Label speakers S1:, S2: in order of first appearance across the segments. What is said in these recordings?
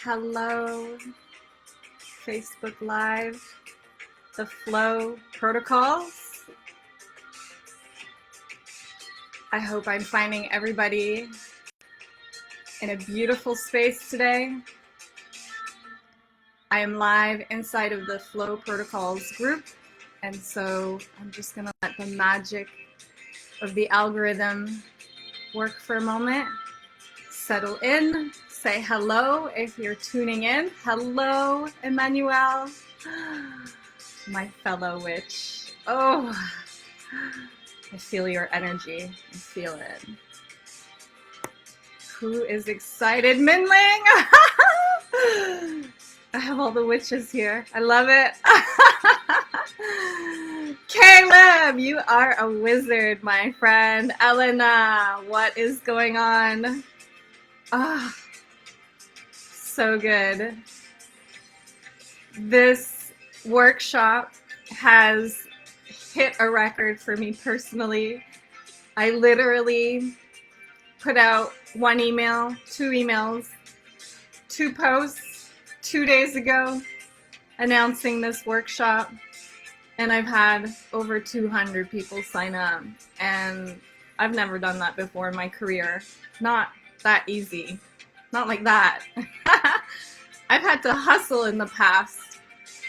S1: Hello, Facebook Live, the Flow Protocols. I hope I'm finding everybody in a beautiful space today. I am live inside of the Flow Protocols group, and so I'm just gonna let the magic of the algorithm work for a moment. Settle in, say hello if you're tuning in. Hello, Emmanuel, my fellow witch. Oh, I feel your energy. I feel it. Who is excited? Minling! I have all the witches here. I love it. Caleb, you are a wizard, my friend. Elena, what is going on? Ah, so good. This workshop has hit a record for me personally. I literally put out one email, two emails, two posts 2 days ago announcing this workshop, and I've had over 200 people sign up, and I've never done that before in my career. Not that easy. Not like that. I've had to hustle in the past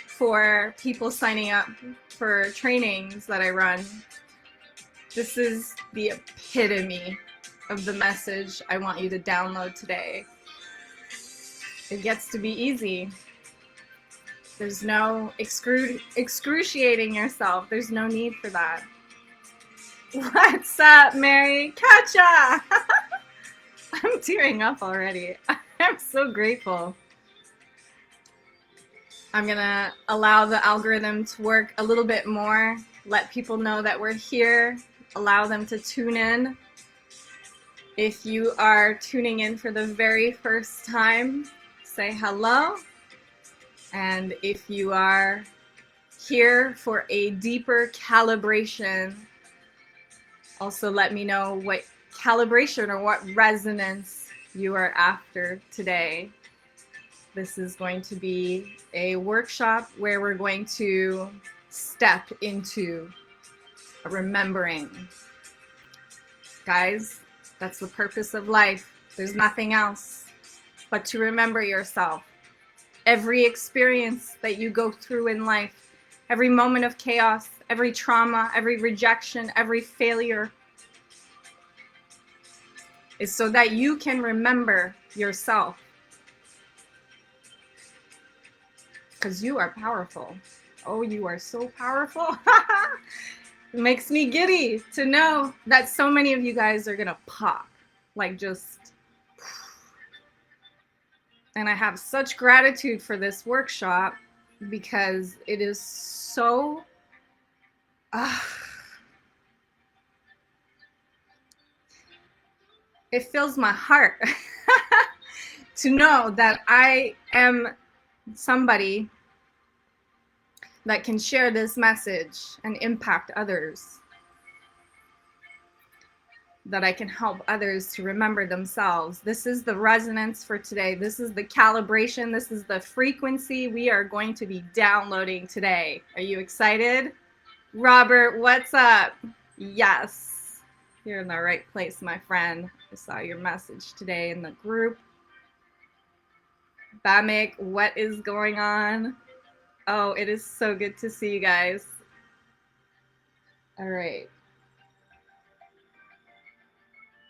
S1: for people signing up for trainings that I run. This is the epitome of the message I want you to download today. It gets to be easy. There's no excruciating yourself. There's no need for that. What's up, Mary? Katja! I'm tearing up already. I'm so grateful. I'm gonna allow the algorithm to work a little bit more, let people know that we're here, allow them to tune in. If you are tuning in for the very first time, say hello. And if you are here for a deeper calibration, also let me know what calibration or what resonance you are after today. This is going to be a workshop where we're going to step into remembering. Guys, that's the purpose of life. There's nothing else but to remember yourself. Every experience that you go through in life, every moment of chaos, every trauma, every rejection, every failure, is so that you can remember yourself. Because you are powerful. Oh, you are so powerful. It makes me giddy to know that so many of you guys are gonna pop, like just. And I have such gratitude for this workshop because it is so it fills my heart to know that I am somebody that can share this message and impact others, that I can help others to remember themselves. This is the resonance for today. This is the calibration. This is the frequency we are going to be downloading today. Are you excited? Robert, what's up? Yes, you're in the right place, my friend. I saw your message today in the group. Bamik, what is going on? Oh, it is so good to see you guys. All right.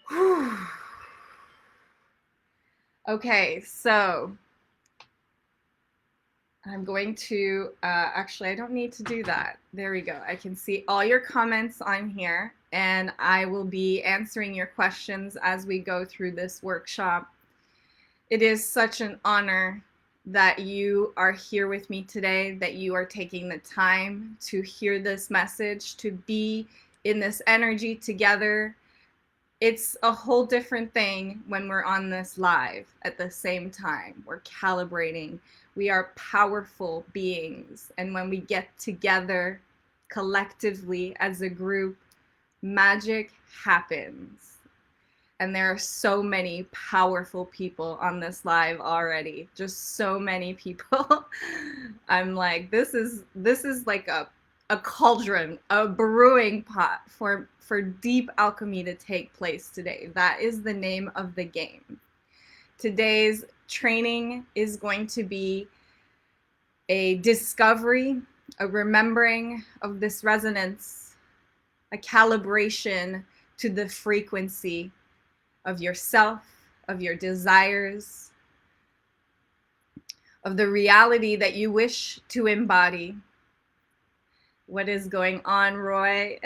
S1: Whew. Okay, so I'm going to, actually, I don't need to do that. There we go. I can see all your comments on here, and I will be answering your questions as we go through this workshop. It is such an honor that you are here with me today, that you are taking the time to hear this message, to be in this energy together. It's a whole different thing when we're on this live at the same time. We're calibrating. We are powerful beings. And when we get together collectively as a group, magic happens. And there are so many powerful people on this live already. Just so many people. I'm like, this is like a cauldron, a brewing pot for deep alchemy to take place today. That is the name of the game. Today's training is going to be a discovery, a remembering of this resonance, a calibration to the frequency of yourself, of your desires, of the reality that you wish to embody. What is going on, Roy?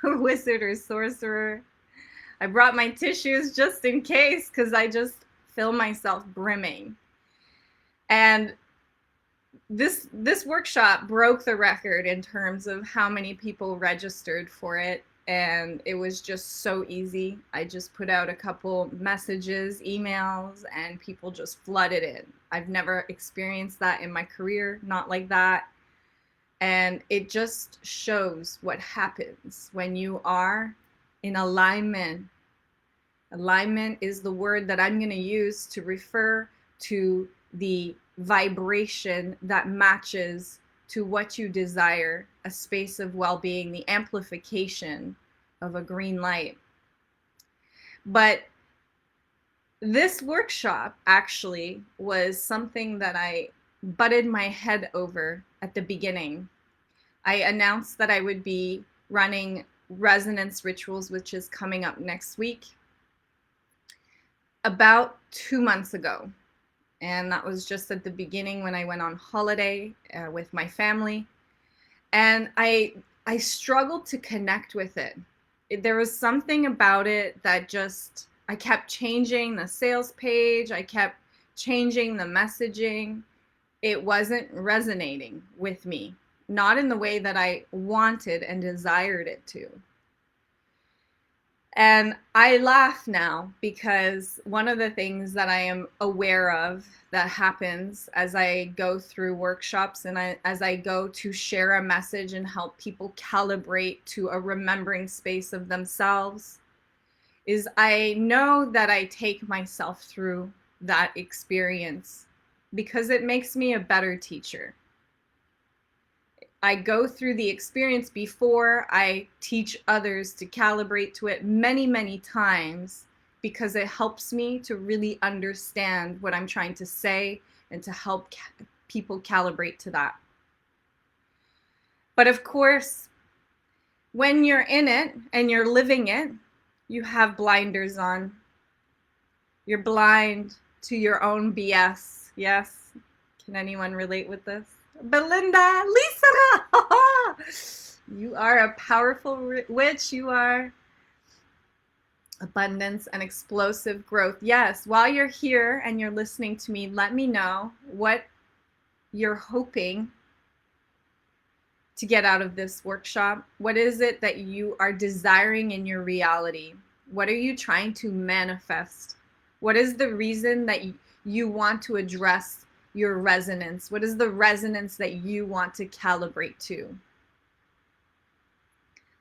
S1: Wizard or sorcerer? I brought my tissues just in case, because I just feel myself brimming. And this workshop broke the record in terms of how many people registered for it. And it was just so easy. I just put out a couple messages, emails, and people just flooded in. I've never experienced that in my career, not like that. And it just shows what happens when you are in alignment. Alignment is the word that I'm going to use to refer to the vibration that matches to what you desire, a space of well-being, the amplification of a green light. But this workshop actually was something that I butted my head over at the beginning. I announced that I would be running resonance rituals, which is coming up next week, about 2 months ago. And that was just at the beginning when I went on holiday with my family. And I struggled to connect with it. There was something about it that just, I kept changing the sales page. I kept changing the messaging. It wasn't resonating with me, not in the way that I wanted and desired it to. And I laugh now because one of the things that I am aware of that happens as I go through workshops and as I go to share a message and help people calibrate to a remembering space of themselves is I know that I take myself through that experience because it makes me a better teacher. I go through the experience before I teach others to calibrate to it many, many times because it helps me to really understand what I'm trying to say and to help people calibrate to that. But of course, when you're in it and you're living it, you have blinders on. You're blind to your own BS. Yes? Can anyone relate with this? Belinda, Lisa, you are a powerful witch. You are abundance and explosive growth. Yes, while you're here and you're listening to me, let me know what you're hoping to get out of this workshop. What is it that you are desiring in your reality? What are you trying to manifest? What is the reason that you want to address your resonance? What is the resonance that you want to calibrate to?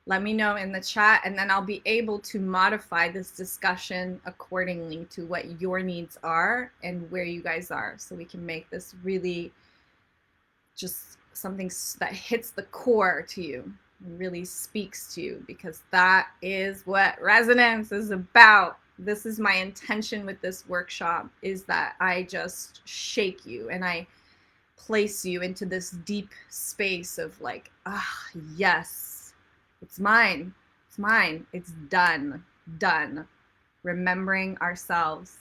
S1: Let me know in the chat, and then I'll be able to modify this discussion accordingly to what your needs are and where you guys are, so we can make this really just something that hits the core to you and really speaks to you, because that is what resonance is about. This is my intention with this workshop, is that I just shake you and I place you into this deep space of like, yes, it's mine. It's mine. It's done. Done. Remembering ourselves.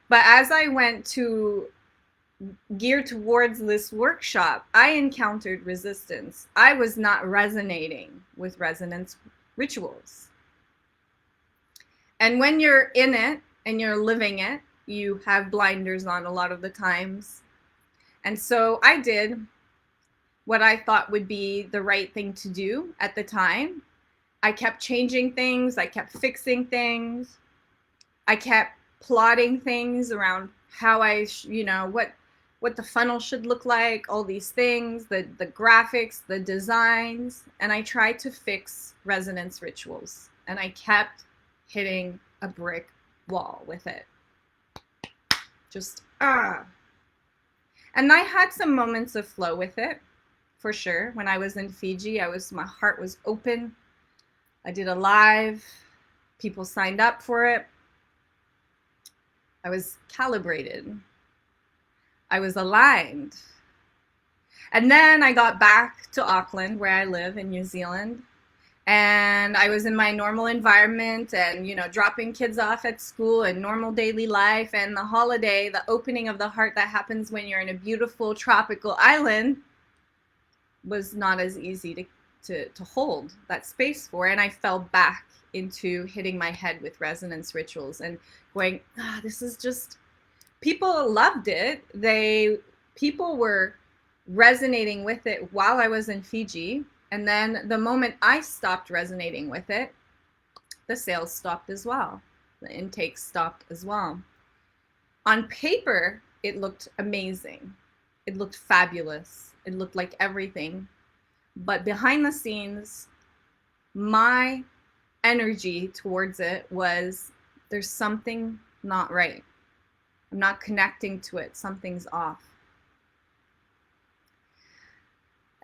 S1: But as I went to gear towards this workshop, I encountered resistance. I was not resonating with resonance rituals. And when you're in it and you're living it, you have blinders on a lot of the times. And so I did what I thought would be the right thing to do at the time. I kept changing things. I kept fixing things. I kept plotting things around how I, what the funnel should look like, all these things, the graphics, the designs. And I tried to fix resonance rituals. And I kept hitting a brick wall with it. Just, ah. And I had some moments of flow with it, for sure. When I was in Fiji, my heart was open. I did a live. People signed up for it. I was calibrated. I was aligned. And then I got back to Auckland, where I live in New Zealand. And I was in my normal environment and, dropping kids off at school and normal daily life. And the holiday, the opening of the heart that happens when you're in a beautiful tropical island, was not as easy to hold that space for. And I fell back into hitting my head with resonance rituals and going, this is just, people loved it. People were resonating with it while I was in Fiji. And then the moment I stopped resonating with it, the sales stopped as well. The intake stopped as well. On paper, it looked amazing. It looked fabulous. It looked like everything. But behind the scenes, my energy towards it was, there's something not right. I'm not connecting to it. Something's off.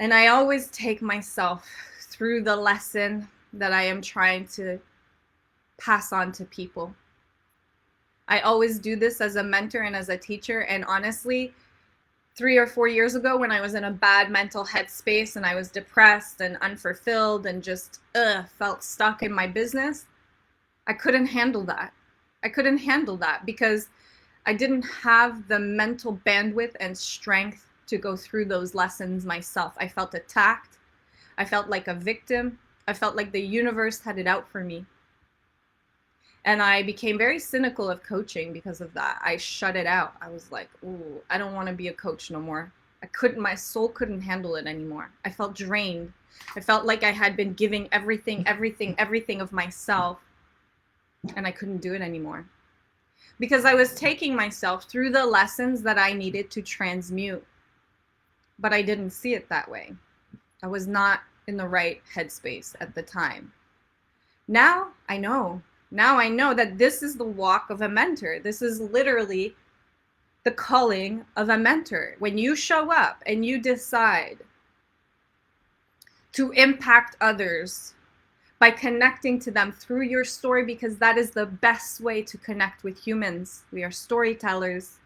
S1: And I always take myself through the lesson that I am trying to pass on to people. I always do this as a mentor and as a teacher. And honestly, 3 or 4 years ago, when I was in a bad mental headspace and I was depressed and unfulfilled and just felt stuck in my business, I couldn't handle that. I couldn't handle that because I didn't have the mental bandwidth and strength to go through those lessons myself. I felt attacked. I felt like a victim. I felt like the universe had it out for me. And I became very cynical of coaching because of that. I shut it out. I was like, ooh, I don't want to be a coach no more. My soul couldn't handle it anymore. I felt drained. I felt like I had been giving everything of myself, and I couldn't do it anymore. Because I was taking myself through the lessons that I needed to transmute. But I didn't see it that way. I was not in the right headspace at the time. Now I know. Now I know that this is the walk of a mentor. This is literally the calling of a mentor. When you show up and you decide to impact others by connecting to them through your story, because that is the best way to connect with humans. We are storytellers.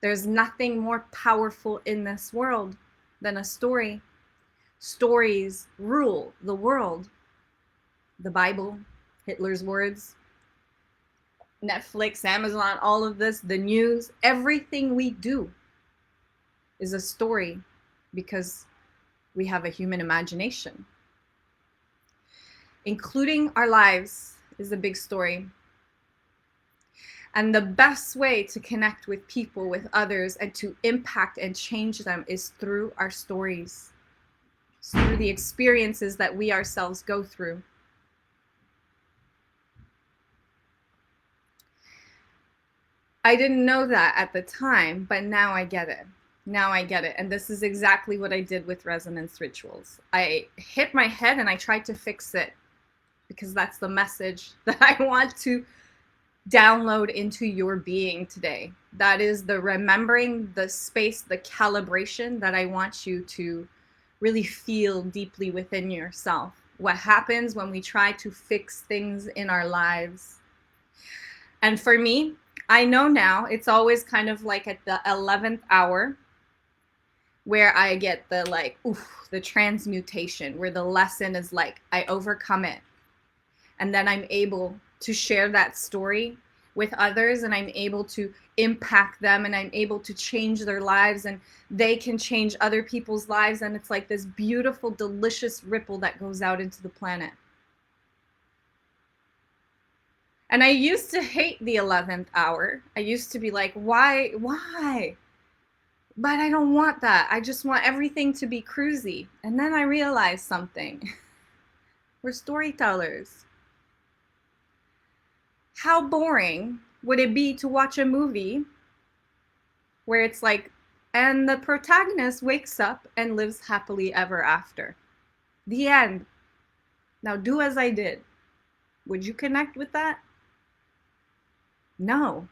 S1: There's nothing more powerful in this world than a story. Stories rule the world. The Bible, Hitler's words, Netflix, Amazon, all of this, the news, everything we do is a story because we have a human imagination. Including our lives is a big story. And the best way to connect with people, with others, and to impact and change them is through our stories. It's through the experiences that we ourselves go through. I didn't know that at the time, but now I get it. Now I get it. And this is exactly what I did with resonance rituals. I hit my head and I tried to fix it because that's the message that I want to download into your being today. That is the remembering, the space, the calibration that I want you to really feel deeply within yourself. What happens when we try to fix things in our lives. And for me, I know now it's always kind of like at the 11th hour where I get the transmutation, where the lesson is like, I overcome it. And then I'm able to share that story with others, and I'm able to impact them, and I'm able to change their lives, and they can change other people's lives. And it's like this beautiful, delicious ripple that goes out into the planet. And I used to hate the 11th hour. I used to be like, why? But I don't want that. I just want everything to be cruisy. And then I realized something. We're storytellers. How boring would it be to watch a movie where it's like, and the protagonist wakes up and lives happily ever after? The end. Now do as I did. Would you connect with that? No.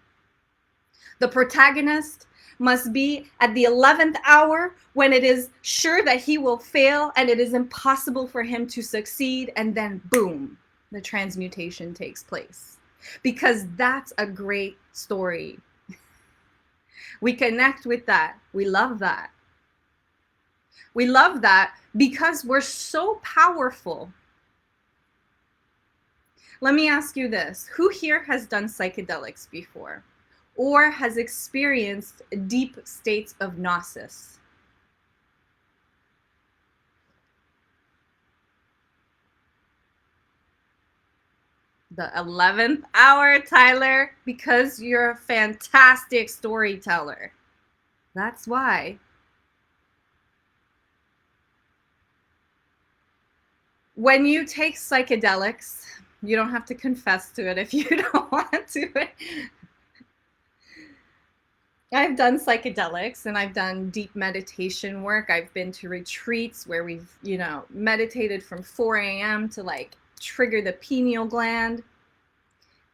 S1: The protagonist must be at the 11th hour when it is sure that he will fail and it is impossible for him to succeed, and then boom, the transmutation takes place. Because that's a great story. We connect with that. We love that. We love that because we're so powerful. Let me ask you this. Who here has done psychedelics before or has experienced deep states of gnosis? The 11th hour, Tyler, because you're a fantastic storyteller. That's why. When you take psychedelics, you don't have to confess to it if you don't want to. I've done psychedelics and I've done deep meditation work. I've been to retreats where we've, meditated from 4 a.m. to like trigger the pineal gland.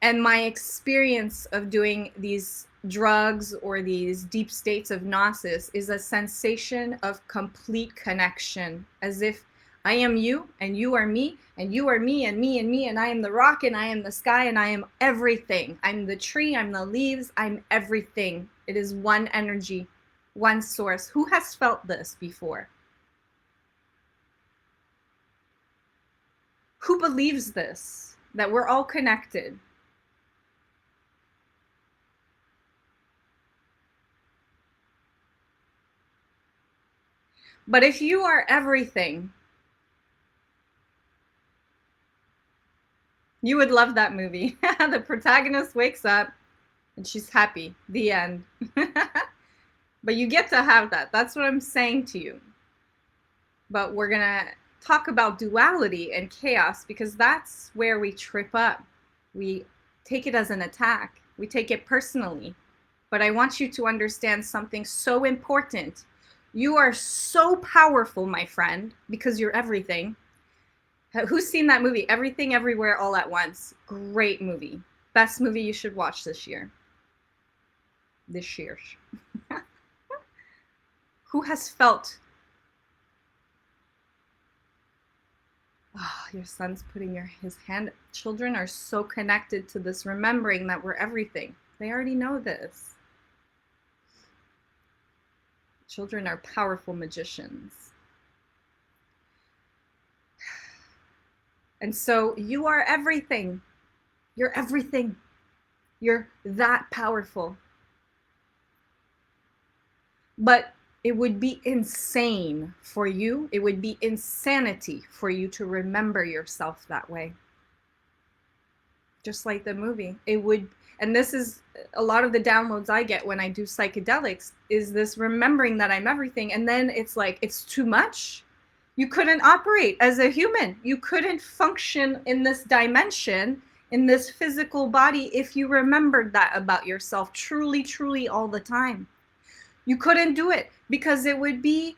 S1: And my experience of doing these drugs or these deep states of gnosis is a sensation of complete connection, as if I am you and you are me and you are me and me and me, and I am the rock and I am the sky and I am everything. I'm the tree, I'm the leaves, I'm everything. It is one energy, one source. Who has felt this before? Who believes this, that we're all connected? But if you are everything, you would love that movie. The protagonist wakes up and she's happy. The end. But you get to have that. That's what I'm saying to you. But we're going to talk about duality and chaos because that's where we trip up. We take it as an attack. We take it personally. But I want you to understand something so important. You are so powerful, my friend, because you're everything. Who's seen that movie? Everything, Everywhere, All at Once. Great movie. Best movie you should watch this year. This year. Who has felt? Oh, your son's putting his hand. Children are so connected to this, remembering that we're everything. They already know this. Children are powerful magicians. And so you are everything. You're everything. You're that powerful. But it would be insane for you. It would be insanity for you to remember yourself that way. Just like the movie. It would, and this is a lot of the downloads I get when I do psychedelics, is this remembering that I'm everything. And then it's like, it's too much. You couldn't operate as a human. You couldn't function in this dimension, in this physical body, if you remembered that about yourself truly, truly all the time. You couldn't do it because it would be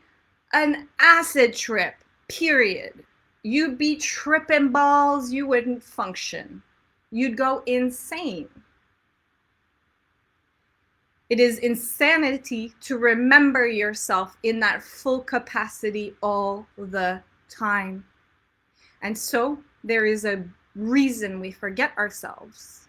S1: an acid trip, period. You'd be tripping balls. You wouldn't function. You'd go insane. It is insanity to remember yourself in that full capacity all the time. And so there is a reason we forget ourselves.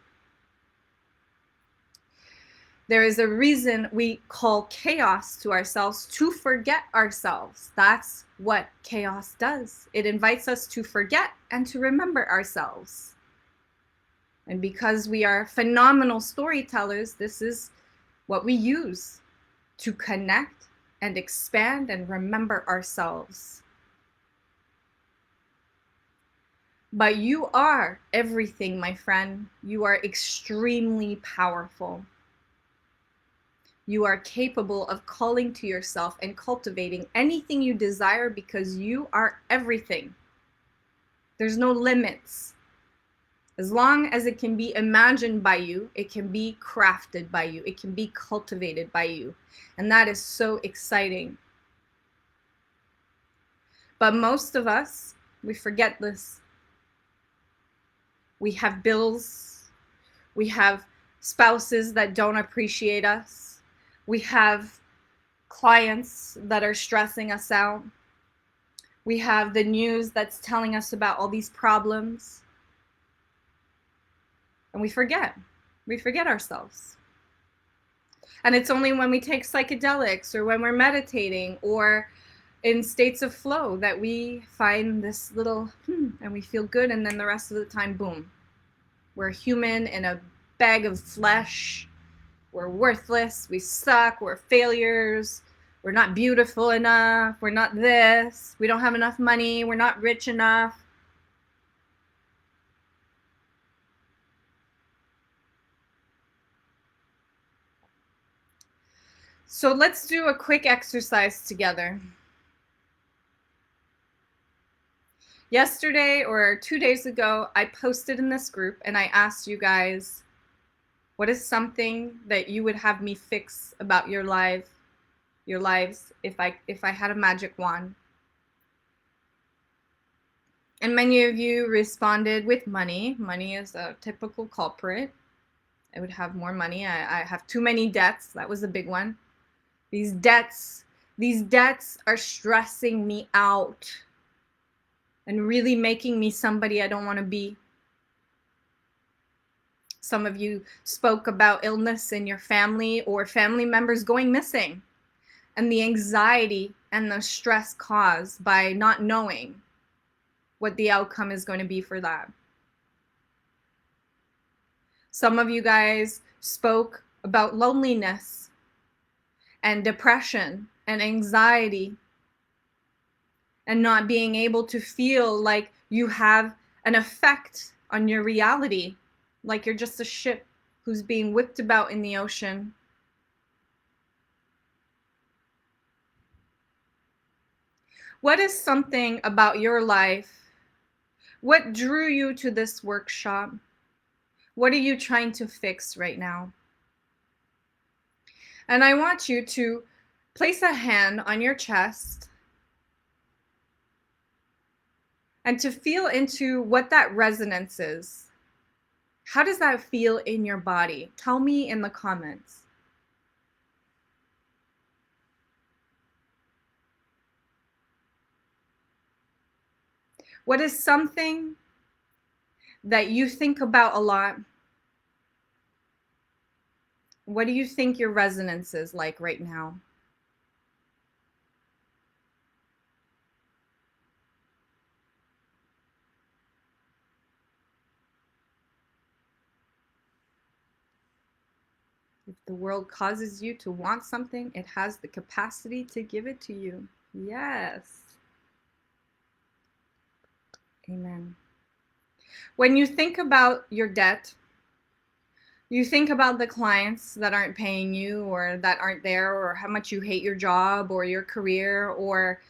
S1: There is a reason we call chaos to ourselves, to forget ourselves. That's what chaos does. It invites us to forget and to remember ourselves. And because we are phenomenal storytellers, this is what we use to connect and expand and remember ourselves. But you are everything, my friend. You are extremely powerful. You are capable of calling to yourself and cultivating anything you desire because you are everything. There's no limits. As long as it can be imagined by you, it can be crafted by you, it can be cultivated by you. And that is so exciting. But most of us, we forget this. We have bills. We have spouses that don't appreciate us. We have clients that are stressing us out. We have the news that's telling us about all these problems. And we forget. We forget ourselves. And it's only when we take psychedelics or when we're meditating or in states of flow that we find this little and we feel good, and then the rest of the time, boom. We're human in a bag of flesh. We're worthless. We suck. We're failures. We're not beautiful enough. We're not this. We don't have enough money. We're not rich enough. So let's do a quick exercise together. Yesterday or 2 days ago, I posted in this group and I asked you guys, what is something that you would have me fix about your lives if I had a magic wand? And many of you responded with money. Money is a typical culprit. I would have more money. I have too many debts. That was a big one. These debts are stressing me out and really making me somebody I don't want to be. Some of you spoke about illness in your family or family members going missing and the anxiety and the stress caused by not knowing what the outcome is going to be for that. Some of you guys spoke about loneliness and depression and anxiety and not being able to feel like you have an effect on your reality, like you're just a ship who's being whipped about in the ocean. What is something about your life? What drew you to this workshop? What are you trying to fix right now? And I want you to place a hand on your chest and to feel into what that resonance is. How does that feel in your body? Tell me in the comments. What is something that you think about a lot? What do you think your resonance is like right now? If the world causes you to want something, it has the capacity to give it to you. Yes. Amen. When you think about your debt, you think about the clients that aren't paying you or that aren't there, or how much you hate your job or your career, or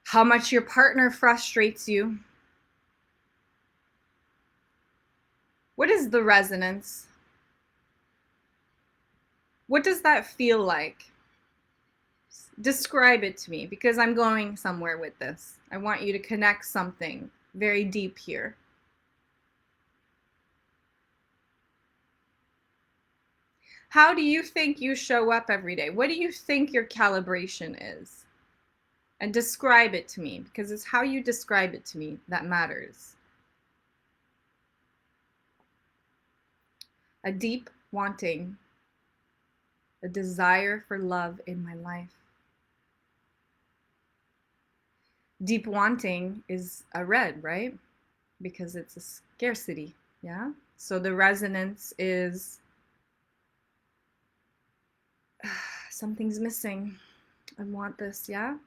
S1: how much your partner frustrates you. What is the resonance? What does that feel like? Describe it to me, because I'm going somewhere with this. I want you to connect something very deep here. How do you think you show up every day? What do you think your calibration is? And describe it to me, because it's how you describe it to me that matters. A deep wanting, a desire for love in my life. Deep wanting is a red, right? Because it's a scarcity, yeah? So the resonance is something's missing. I want this, yeah?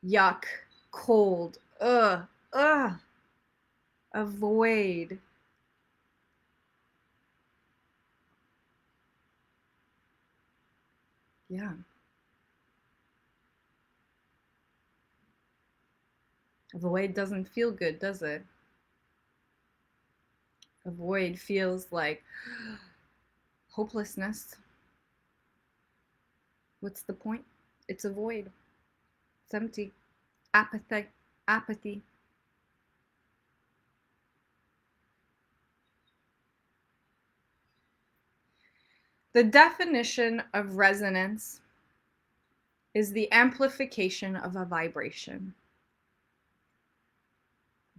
S1: Yuck, cold, ugh. Avoid. Yeah. Avoid doesn't feel good, does it? Avoid feels like hopelessness. What's the point? It's a void. It's empty. Apathy. The definition of resonance is the amplification of a vibration.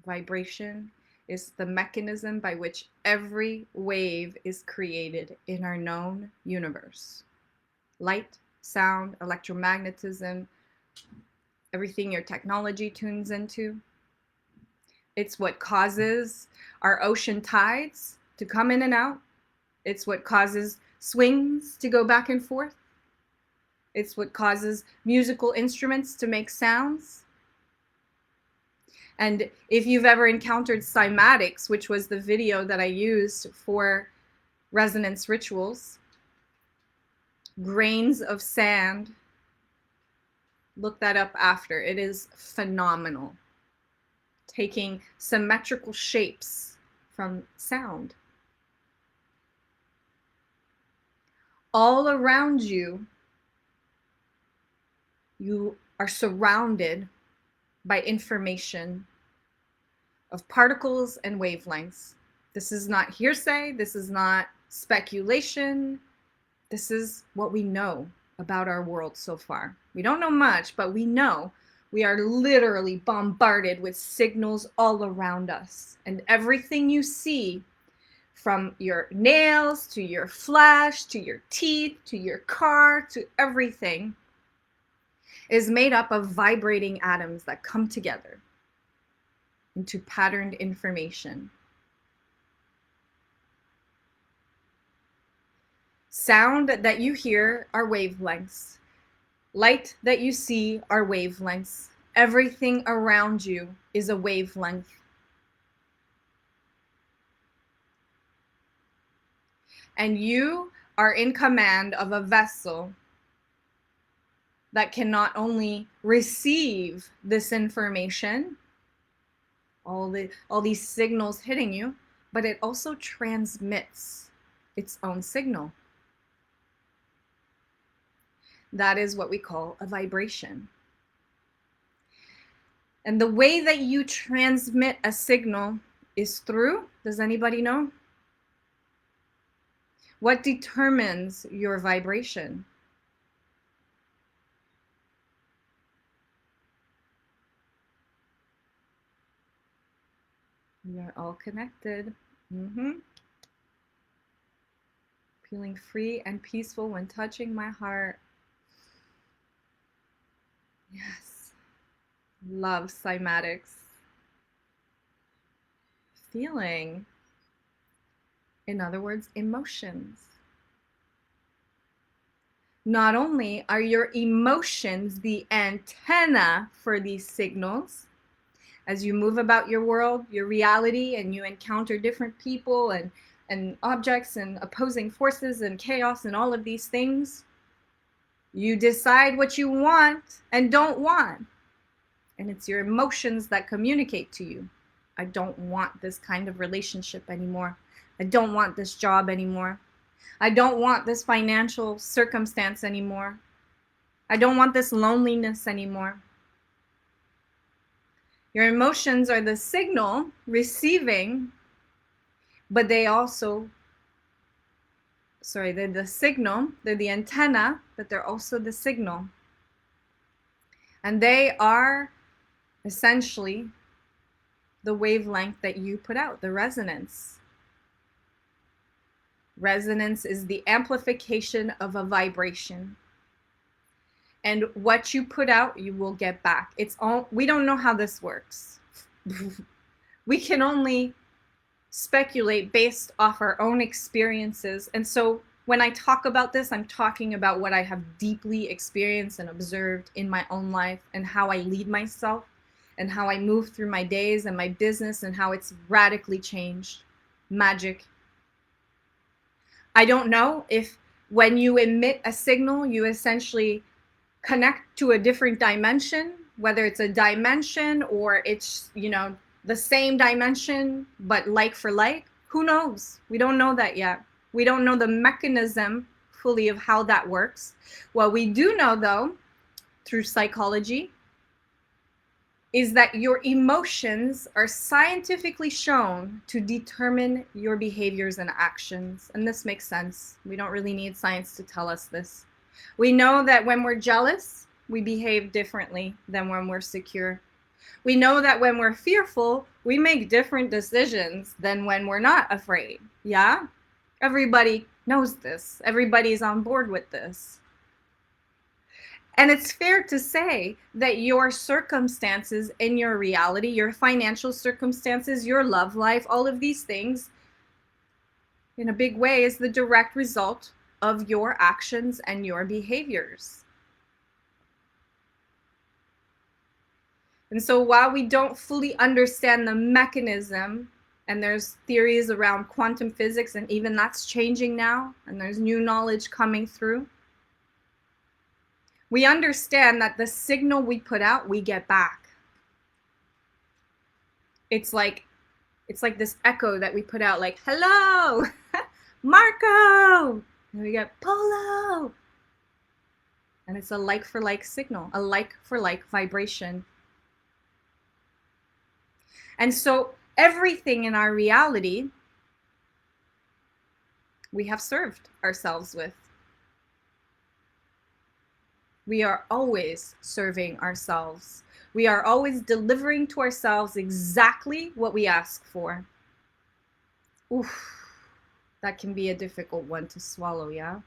S1: Vibration is the mechanism by which every wave is created in our known universe. Light, sound, electromagnetism, everything your technology tunes into. It's what causes our ocean tides to come in and out. It's what causes swings to go back and forth. It's what causes musical instruments to make sounds. And if you've ever encountered cymatics, which was the video that I used for resonance rituals, grains of sand, look that up after. It is phenomenal. Taking symmetrical shapes from sound. All around you, you are surrounded by information of particles and wavelengths. This is not hearsay. This is not speculation. This is what we know about our world so far. We don't know much, but we know we are literally bombarded with signals all around us. And everything you see, from your nails to your flesh to your teeth to your car to everything, is made up of vibrating atoms that come together into patterned information. Sound that you hear are wavelengths. Light that you see are wavelengths. Everything around you is a wavelength. And you are in command of a vessel that can not only receive this information, all these signals hitting you, but it also transmits its own signal. That is what we call a vibration. And the way that you transmit a signal is through, does anybody know? What determines your vibration? We are all connected. Feeling free and peaceful when touching my heart. Yes. Love cymatics. Feeling. In other words, emotions. Not only are your emotions the antenna for these signals, as you move about your world, your reality, and you encounter different people and objects and opposing forces and chaos and all of these things, you decide what you want and don't want. And it's your emotions that communicate to you. I don't want this kind of relationship anymore. I don't want this job anymore. I don't want this financial circumstance anymore. I don't want this loneliness anymore. Your emotions are the signal receiving, but they also, they're the signal, they're the antenna, but they're also the signal. And they are essentially the wavelength that you put out, the resonance. Resonance is the amplification of a vibration. And what you put out, you will get back. We don't know how this works. We can only speculate based off our own experiences. And so when I talk about this, I'm talking about what I have deeply experienced and observed in my own life and how I lead myself and how I move through my days and my business and how it's radically changed. Magic. I don't know if when you emit a signal, you essentially connect to a different dimension, whether it's a dimension or it's, the same dimension, but like for like. Who knows? We don't know that yet. We don't know the mechanism fully of how that works. What we do know, though, through psychology, is that your emotions are scientifically shown to determine your behaviors and actions. And this makes sense. We don't really need science to tell us this. We know that when we're jealous, we behave differently than when we're secure. We know that when we're fearful, we make different decisions than when we're not afraid. Yeah? Everybody knows this. Everybody's on board with this. And it's fair to say that your circumstances in your reality, your financial circumstances, your love life, all of these things, in a big way, is the direct result of your actions and your behaviors. And so while we don't fully understand the mechanism, and there's theories around quantum physics, and even that's changing now, and there's new knowledge coming through, we understand that the signal we put out, we get back. It's like this echo that we put out, like, hello, Marco, and we get Polo. And it's a like for like signal, a like for like vibration. And so everything in our reality, we have served ourselves with. We are always serving ourselves. We are always delivering to ourselves exactly what we ask for. Oof, that can be a difficult one to swallow, yeah?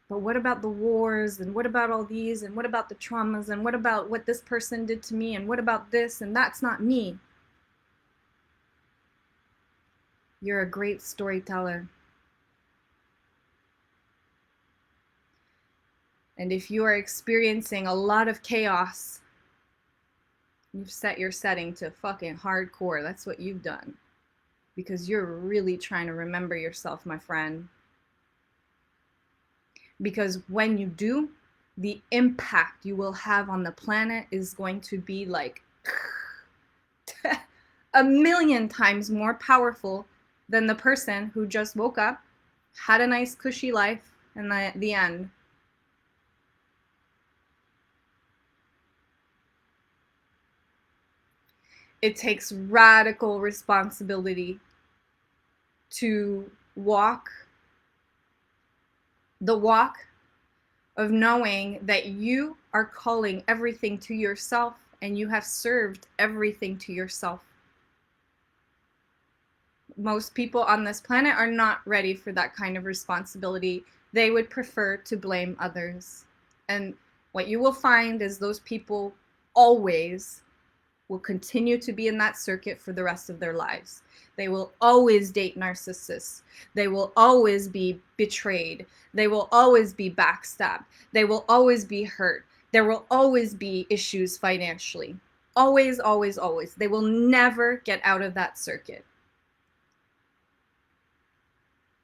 S1: But what about the wars, and what about all these, and what about the traumas, and what about what this person did to me, and what about this, and that's not me? You're a great storyteller. And if you are experiencing a lot of chaos, you've set your setting to fucking hardcore. That's what you've done. Because you're really trying to remember yourself, my friend. Because when you do, the impact you will have on the planet is going to be like a million times more powerful than the person who just woke up, had a nice cushy life, and at the end, it takes radical responsibility to walk the walk of knowing that you are calling everything to yourself and you have served everything to yourself. Most people on this planet are not ready for that kind of responsibility. They would prefer to blame others. And what you will find is those people always will continue to be in that circuit for the rest of their lives. They will always date narcissists. They will always be betrayed. They will always be backstabbed. They will always be hurt. There will always be issues financially. Always, always, always. They will never get out of that circuit.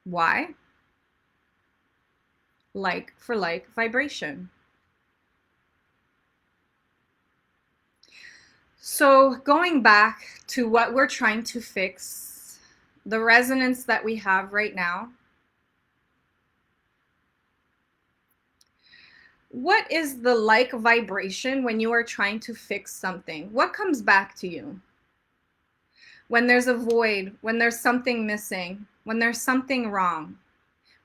S1: Why? Like for like vibration. So going back to what we're trying to fix, the resonance that we have right now, what is the like vibration when you are trying to fix something? What comes back to you? When there's a void, when there's something missing, when there's something wrong,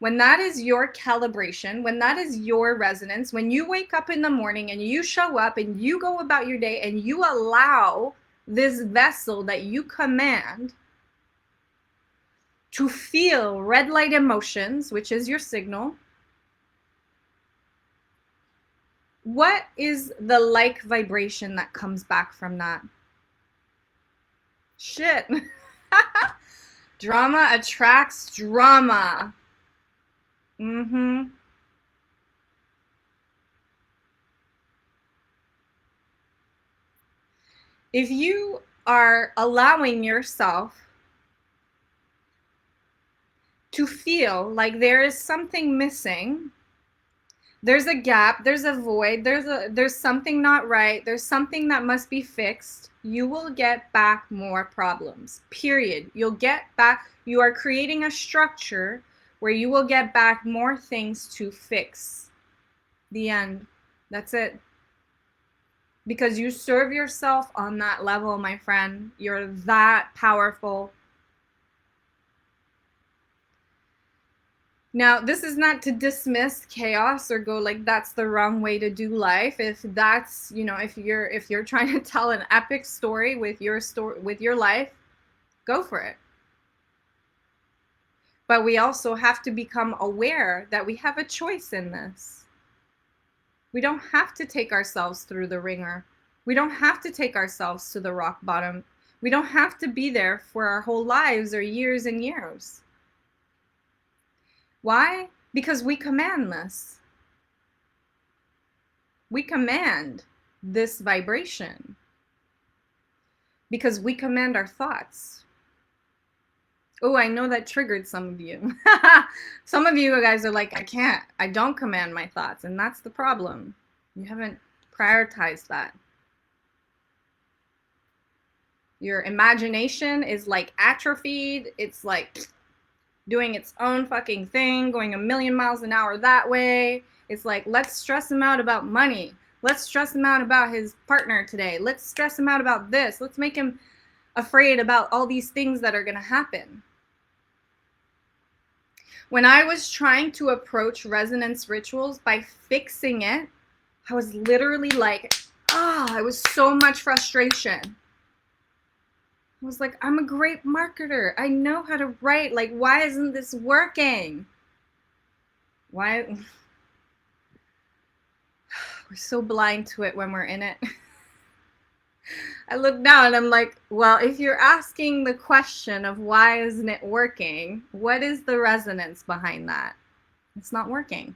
S1: when that is your calibration, when that is your resonance, when you wake up in the morning and you show up and you go about your day and you allow this vessel that you command to feel red light emotions, which is your signal, what is the like vibration that comes back from that? Shit. Drama attracts drama. If you are allowing yourself to feel like there is something missing, there's a gap, there's a void, there's something not right, there's something that must be fixed, you will get back more problems. Period. You'll get back, you are creating a structure where you will get back more things to fix. The end. That's it. because you serve yourself on that level, my friend. You're that powerful. Now, this is not to dismiss chaos or go like that's the wrong way to do life. If that's, if you're trying to tell an epic story with your life, go for it. But we also have to become aware that we have a choice in this. We don't have to take ourselves through the ringer. We don't have to take ourselves to the rock bottom. We don't have to be there for our whole lives or years and years. Why? Because we command this. We command this vibration. Because we command our thoughts. Oh, I know that triggered some of you. Some of you guys are like, I don't command my thoughts. And that's the problem. You haven't prioritized that. Your imagination is like atrophied. It's like doing its own fucking thing, going 1,000,000 miles an hour that way. It's like, let's stress him out about money. Let's stress him out about his partner today. Let's stress him out about this. Let's make him afraid about all these things that are going to happen. When I was trying to approach resonance rituals by fixing it, I was literally like, it was so much frustration. I was like, I'm a great marketer. I know how to write. Like, why isn't this working? Why? We're so blind to it when we're in it. I look down and I'm like, well, if you're asking the question of why isn't it working, what is the resonance behind that? It's not working.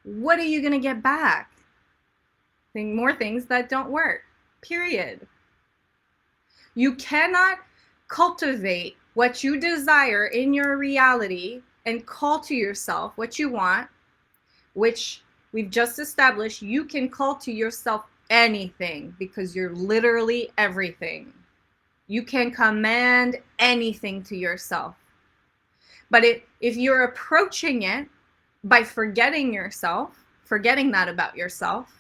S1: What are you going to get back? More things that don't work, period. You cannot cultivate what you desire in your reality and call to yourself what you want, which we've just established. You can call to yourself anything because you're literally everything. You can command anything to yourself. But if you're approaching it by forgetting that about yourself,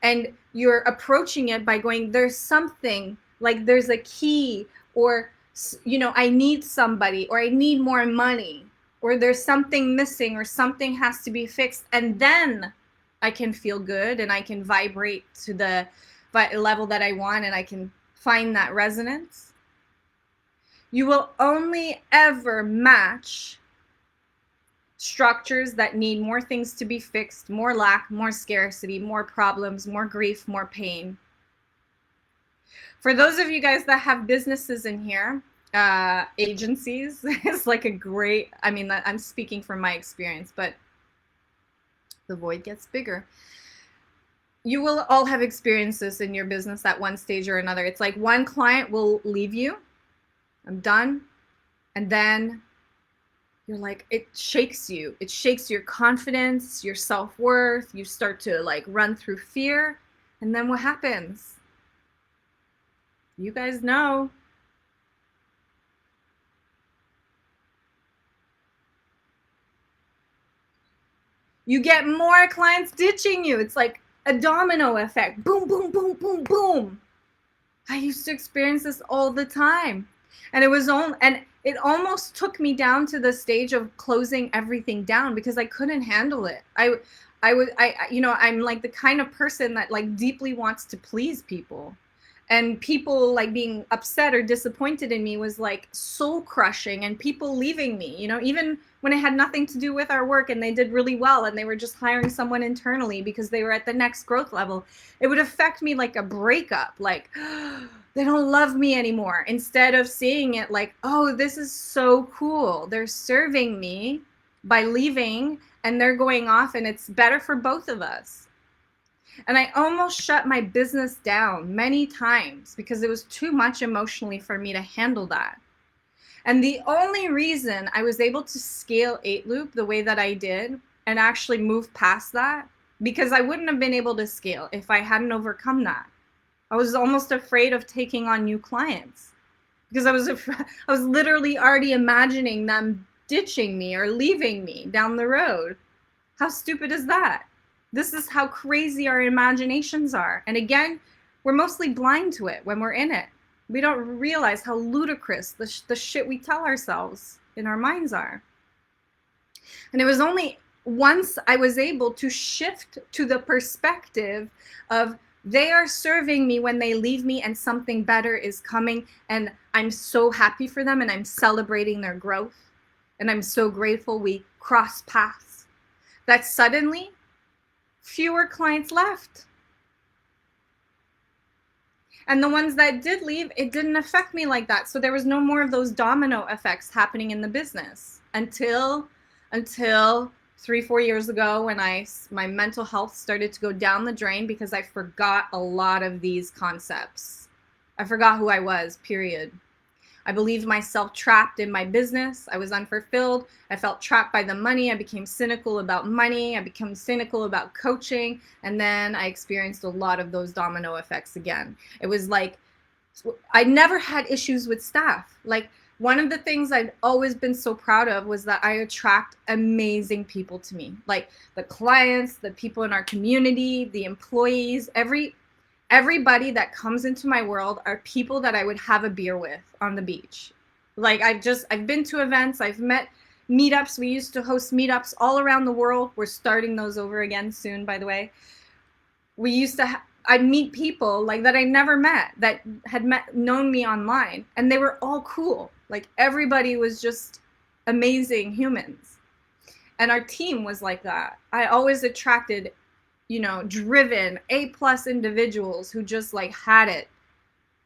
S1: and you're approaching it by going, there's something, like there's a key, or, I need somebody, or I need more money, or there's something missing, or something has to be fixed, and then I can feel good and I can vibrate to the level that I want and I can find that resonance. You will only ever match structures that need more things to be fixed, more lack, more scarcity, more problems, more grief, more pain. For those of you guys that have businesses in here, agencies is like a great, I'm speaking from my experience, but the void gets bigger. You will all have experiences in your business at one stage or another. It's like one client will leave you, I'm done, and then you're like, it shakes you. It shakes your confidence, your self-worth. You start to like run through fear. And then what happens? You guys know. You get more clients ditching you. It's like a domino effect. Boom, boom, boom, boom, boom. I used to experience this all the time. And it almost took me down to the stage of closing everything down because I couldn't handle it. I'm like the kind of person that like deeply wants to please people. And people like being upset or disappointed in me was like soul crushing, and people leaving me, even when it had nothing to do with our work and they did really well and they were just hiring someone internally because they were at the next growth level, it would affect me like a breakup, like they don't love me anymore, instead of seeing it like, oh, this is so cool. They're serving me by leaving and they're going off and it's better for both of us. And I almost shut my business down many times because it was too much emotionally for me to handle that. And the only reason I was able to scale 8Loop the way that I did and actually move past that, because I wouldn't have been able to scale if I hadn't overcome that. I was almost afraid of taking on new clients because I was literally already imagining them ditching me or leaving me down the road. How stupid is that? This is how crazy our imaginations are. And again, we're mostly blind to it when we're in it. We don't realize how ludicrous the shit we tell ourselves in our minds are. And it was only once I was able to shift to the perspective of they are serving me when they leave me and something better is coming, and I'm so happy for them and I'm celebrating their growth and I'm so grateful we crossed paths, that suddenly fewer clients left. And the ones that did leave, it didn't affect me like that. So there was no more of those domino effects happening in the business until 3-4 years ago, when my mental health started to go down the drain because I forgot a lot of these concepts. I forgot who I was, period. I believed myself trapped in my business. I was unfulfilled. I felt trapped by the money. I became cynical about money. I became cynical about coaching. And then I experienced a lot of those domino effects again. It was like, I never had issues with staff. Like, one of the things I'd always been so proud of was that I attract amazing people to me. Like the clients, the people in our community, the employees, everybody that comes into my world are people that I would have a beer with on the beach. Like I've been to events, I've met meetups. We used to host meetups all around the world. We're starting those over again soon, by the way. We used to I'd meet people like that I never met, that had known me online, and they were all cool. Like everybody was just amazing humans. And our team was like that. I always attracted, driven A+ individuals who just like had it.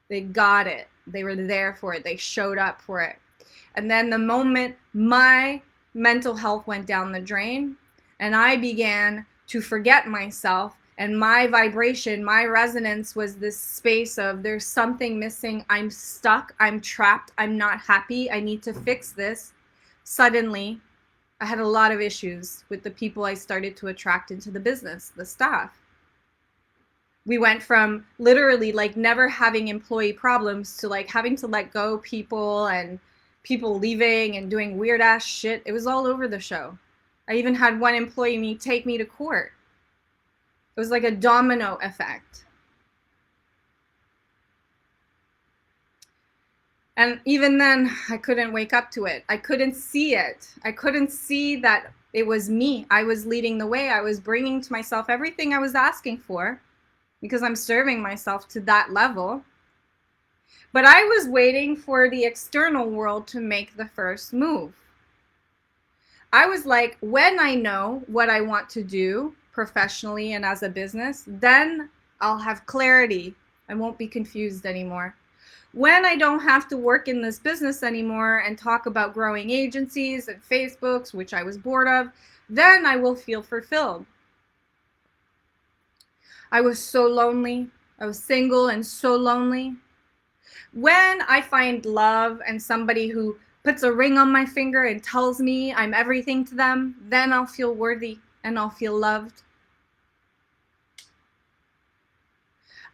S1: They got it. They were there for it. They showed up for it. And then the moment my mental health went down the drain and I began to forget myself, and my vibration, my resonance was this space of there's something missing. I'm stuck. I'm trapped. I'm not happy. I need to fix this. Suddenly, I had a lot of issues with the people I started to attract into the business, the staff. We went from literally like never having employee problems to like having to let go people and people leaving and doing weird ass shit. It was all over the show. I even had one employee take me to court. It was like a domino effect. And even then, I couldn't wake up to it. I couldn't see it. I couldn't see that it was me. I was leading the way. I was bringing to myself everything I was asking for because I'm serving myself to that level. But I was waiting for the external world to make the first move. I was like, when I know what I want to do professionally and as a business, then I'll have clarity. I won't be confused anymore. When I don't have to work in this business anymore and talk about growing agencies and Facebooks, which I was bored of, then I will feel fulfilled. I was so lonely. I was single and so lonely. When I find love and somebody who puts a ring on my finger and tells me I'm everything to them, then I'll feel worthy and I'll feel loved.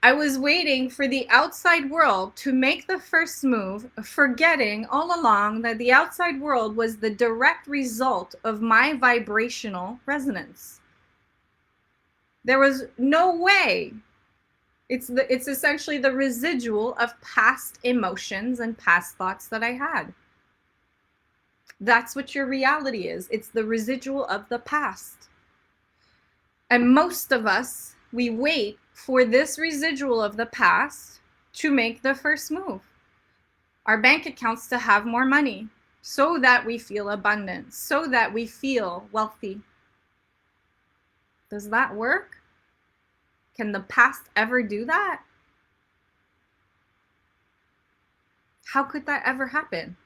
S1: I was waiting for the outside world to make the first move, forgetting all along that the outside world was the direct result of my vibrational resonance. There was no way. It's essentially the residual of past emotions and past thoughts that I had. That's what your reality is. It's the residual of the past. And most of us, we wait for this residual of the past to make the first move. Our bank accounts to have more money so that we feel abundant, so that we feel wealthy. Does that work? Can the past ever do that? How could that ever happen?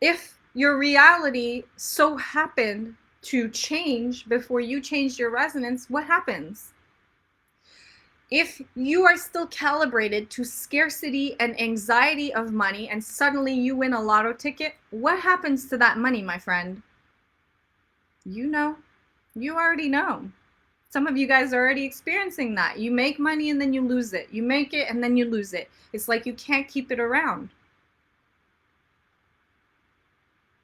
S1: If your reality so happened to change before you changed your resonance, what happens? If you are still calibrated to scarcity and anxiety of money and suddenly you win a lotto ticket, what happens to that money, my friend? You know. You already know. Some of you guys are already experiencing that. You make money and then you lose it. You make it and then you lose it. It's like you can't keep it around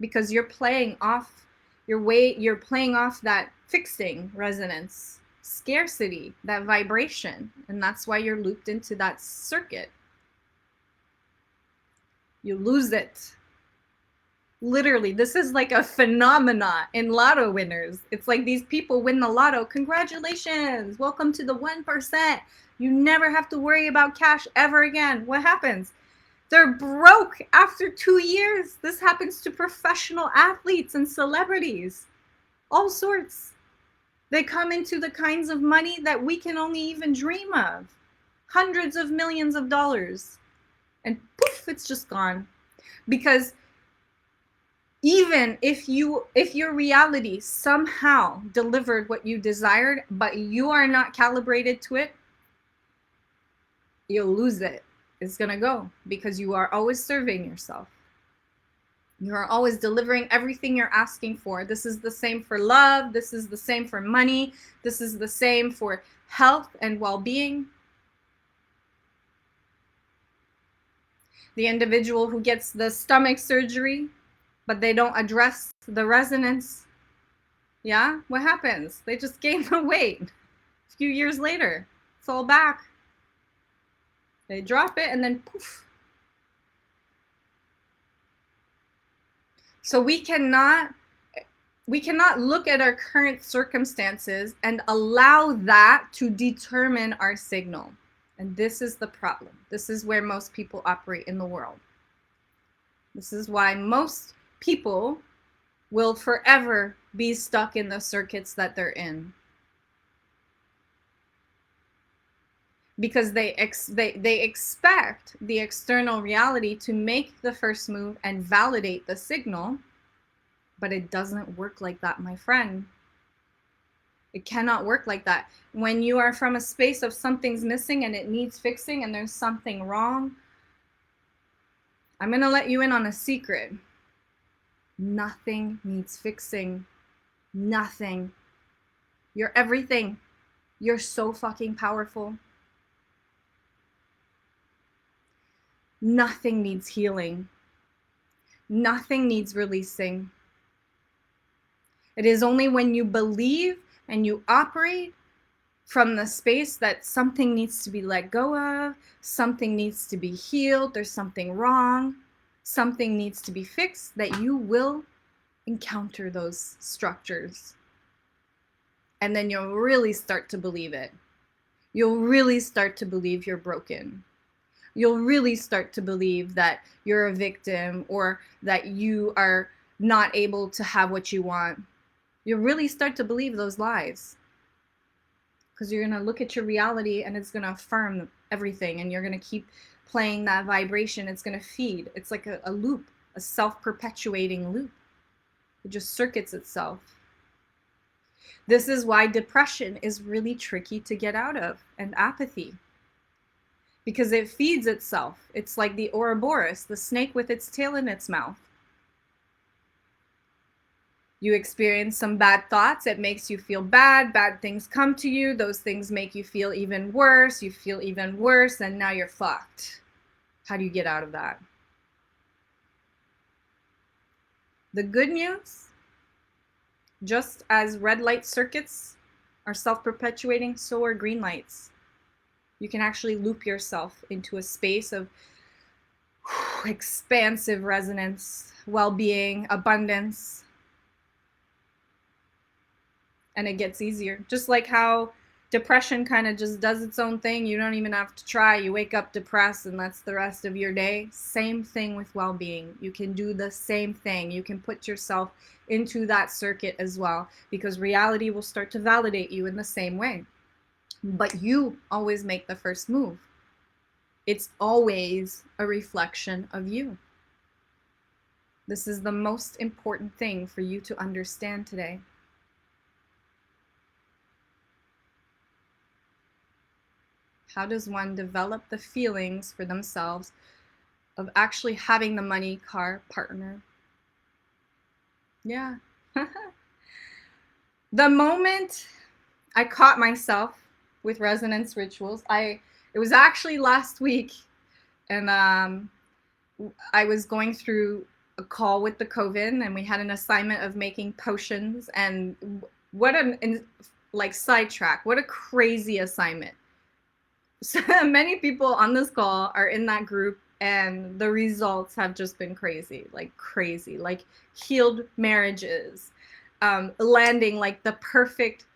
S1: because you're playing off You're playing off that fixing resonance, scarcity, that vibration, and that's why you're looped into that circuit. You lose it. Literally, this is like a phenomena in lotto winners. It's like these people win the lotto. Congratulations. Welcome to the 1%. You never have to worry about cash ever again. What happens? They're broke after 2 years. This happens to professional athletes and celebrities. All sorts. They come into the kinds of money that we can only even dream of. Hundreds of millions of dollars. And poof, it's just gone. Because even if your reality somehow delivered what you desired, but you are not calibrated to it, you'll lose it. It's gonna go because you are always serving yourself. You are always delivering everything you're asking for. This is the same for love. This is the same for money. This is the same for health and well-being. The individual who gets the stomach surgery, but they don't address the resonance, yeah, what happens? They just gain the weight. A few years later, it's all back. They drop it and then poof. So we cannot look at our current circumstances and allow that to determine our signal. And this is the problem. This is where most people operate in the world. This is why most people will forever be stuck in the circuits that they're in. Because they expect the external reality to make the first move and validate the signal, but it doesn't work like that, my friend. It cannot work like that. When you are from a space of something's missing and it needs fixing and there's something wrong, I'm going to let you in on a secret. Nothing needs fixing. Nothing. You're everything. You're so fucking powerful. Nothing needs healing. Nothing needs releasing. It is only when you believe and you operate from the space that something needs to be let go of, something needs to be healed, there's something wrong, something needs to be fixed, that you will encounter those structures. And then you'll really start to believe it. You'll really start to believe you're broken. You'll really start to believe that you're a victim or that you are not able to have what you want. You'll really start to believe those lies. Because you're going to look at your reality and it's going to affirm everything, and you're going to keep playing that vibration. It's going to feed. It's like a loop, a self-perpetuating loop. It just circuits itself. This is why depression is really tricky to get out of, and apathy. Because it feeds itself. It's like the Ouroboros, the snake with its tail in its mouth. You experience some bad thoughts, it makes you feel bad, bad things come to you, those things make you feel even worse, you feel even worse, and now you're fucked. How do you get out of that? The good news, just as red light circuits are self-perpetuating, so are green lights. You can actually loop yourself into a space of expansive resonance, well-being, abundance. And it gets easier. Just like how depression kind of just does its own thing. You don't even have to try. You wake up depressed and that's the rest of your day. Same thing with well-being. You can do the same thing. You can put yourself into that circuit as well, because reality will start to validate you in the same way. But you always make the first move. It's always a reflection of you. This is the most important thing for you to understand today. How does one develop the feelings for themselves of actually having the money, car, partner? Yeah. The moment I caught myself with resonance rituals, it was actually last week, and I was going through a call with the coven, and we had an assignment of making potions. And what an like sidetrack, what a crazy assignment. So many people on this call are in that group, and the results have just been crazy, like healed marriages, landing like the perfect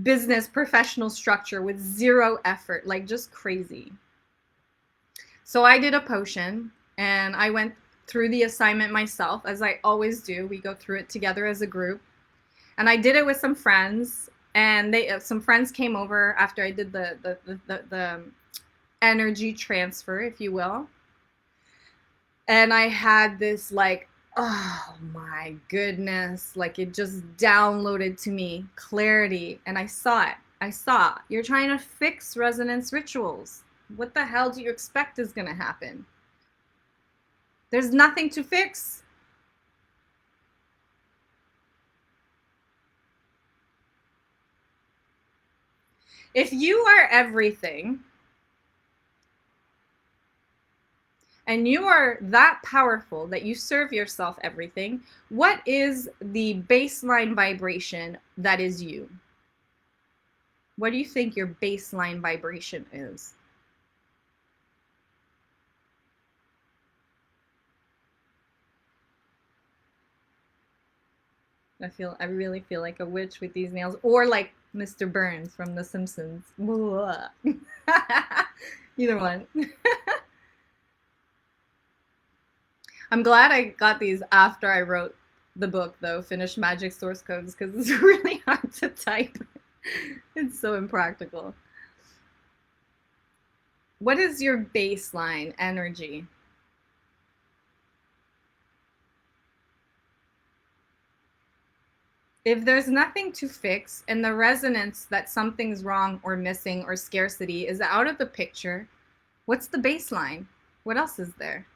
S1: business professional structure with zero effort, like just crazy. So I did a potion, and I went through the assignment myself, as I always do. We go through it together as a group. And I did it with some friends, and some friends came over after I did the energy transfer, if you will. And I had this like, oh my goodness, like it just downloaded to me clarity, and I saw it. I saw, you're trying to fix resonance rituals. What the hell do you expect is going to happen? There's nothing to fix. If you are everything, and you are that powerful that you serve yourself everything, what is the baseline vibration that is you? What do you think your baseline vibration is? I really feel like a witch with these nails, or like Mr. Burns from The Simpsons. Either one. I'm glad I got these after I wrote the book, though, Finished Magic Source Codes, because it's really hard to type. It's so impractical. What is your baseline energy? If there's nothing to fix, and the resonance that something's wrong or missing or scarcity is out of the picture, what's the baseline? What else is there?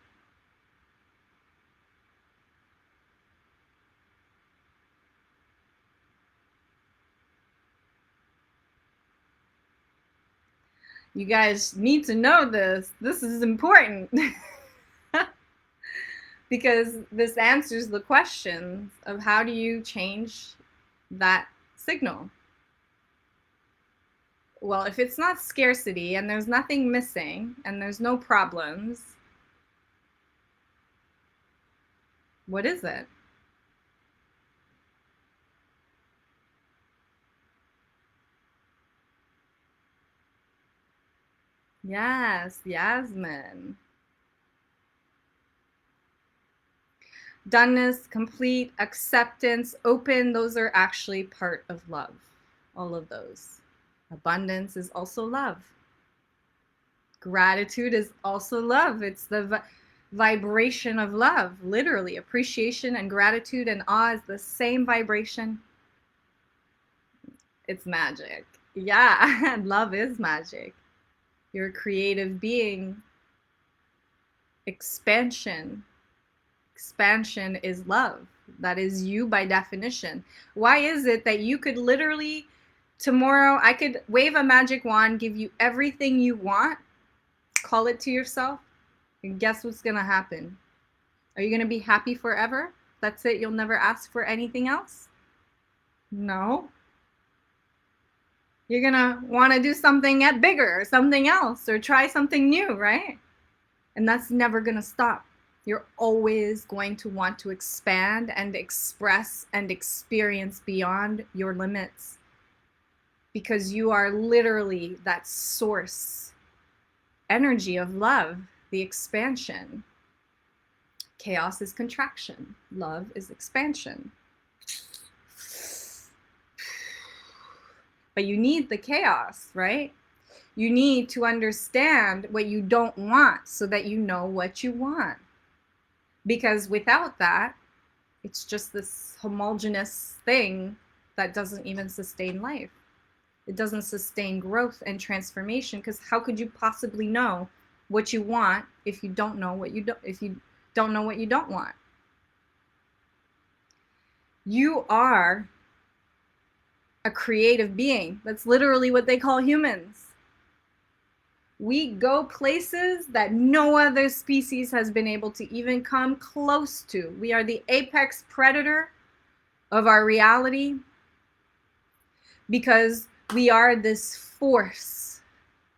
S1: You guys need to know this. This is important. Because this answers the questions of how do you change that signal? Well, if it's not scarcity, and there's nothing missing, and there's no problems, what is it? Yes, Yasmin. Doneness, complete, acceptance, open, those are actually part of love. All of those. Abundance is also love. Gratitude is also love. It's the vibration of love, literally. Appreciation and gratitude and awe is the same vibration. It's magic. Yeah, love is magic. You're a creative being. Expansion is love. That is you by definition. Why is it that you could literally, tomorrow, I could wave a magic wand, give you everything you want, call it to yourself, and guess what's going to happen? Are you going to be happy forever? That's it? You'll never ask for anything else? No. You're going to want to do something bigger or something else, or try something new, right? And that's never going to stop. You're always going to want to expand and express and experience beyond your limits, because you are literally that source energy of love, the expansion. Chaos is contraction. Love is expansion. But you need the chaos, right? You need to understand what you don't want so that you know what you want. Because without that, it's just this homogeneous thing that doesn't even sustain life. It doesn't sustain growth and transformation, because how could you possibly know what you want if you don't know what you don't know what you don't want? You are a creative being. That's literally what they call humans. We go places that no other species has been able to even come close to. We are the apex predator of our reality because we are this force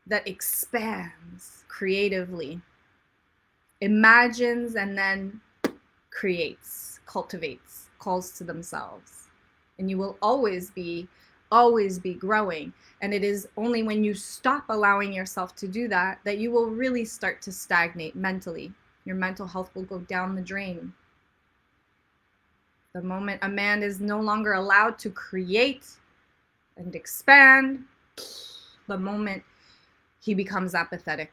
S1: that expands creatively, imagines, and then creates, cultivates, calls to themselves. And you will always be growing. And it is only when you stop allowing yourself to do that that you will really start to stagnate mentally. Your mental health will go down the drain. The moment a man is no longer allowed to create and expand, the moment he becomes apathetic.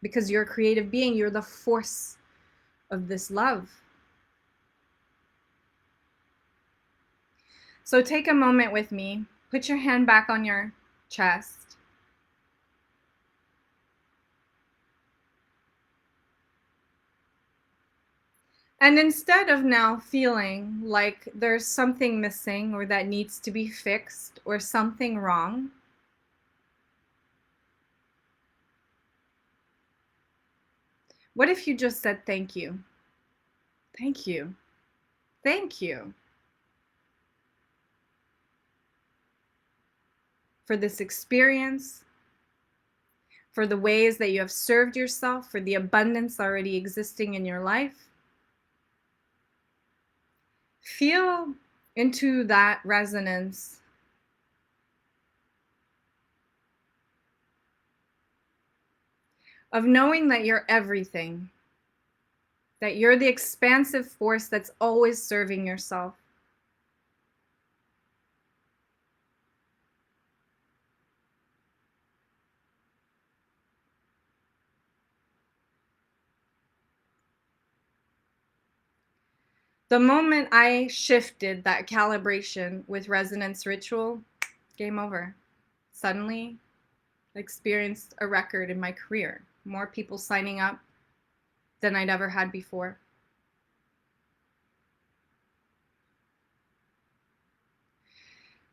S1: Because you're a creative being, you're the force of this love. So take a moment with me, put your hand back on your chest. And instead of now feeling like there's something missing or that needs to be fixed or something wrong, what if you just said thank you? Thank you. Thank you for this experience, for the ways that you have served yourself, for the abundance already existing in your life. Feel into that resonance of knowing that you're everything, that you're the expansive force that's always serving yourself. The moment I shifted that calibration with resonance ritual, game over. Suddenly, I experienced a record in my career. More people signing up than I'd ever had before.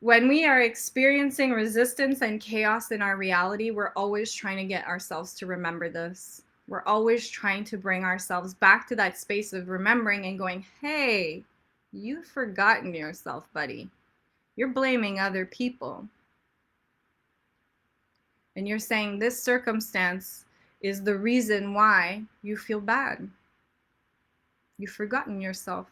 S1: When we are experiencing resistance and chaos in our reality, we're always trying to get ourselves to remember this. We're always trying to bring ourselves back to that space of remembering and going, hey, you've forgotten yourself, buddy. You're blaming other people. And you're saying this circumstance is the reason why you feel bad. You've forgotten yourself.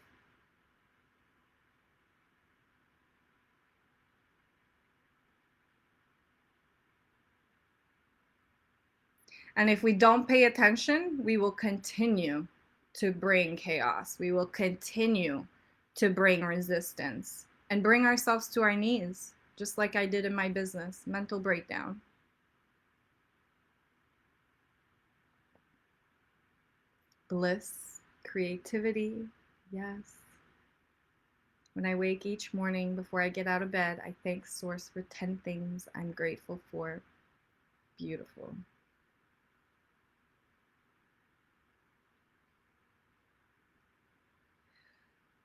S1: And if we don't pay attention, we will continue to bring chaos. We will continue to bring resistance and bring ourselves to our knees, just like I did in my business, mental breakdown. Bliss, creativity, yes. When I wake each morning before I get out of bed, I thank Source for 10 things I'm grateful for. Beautiful.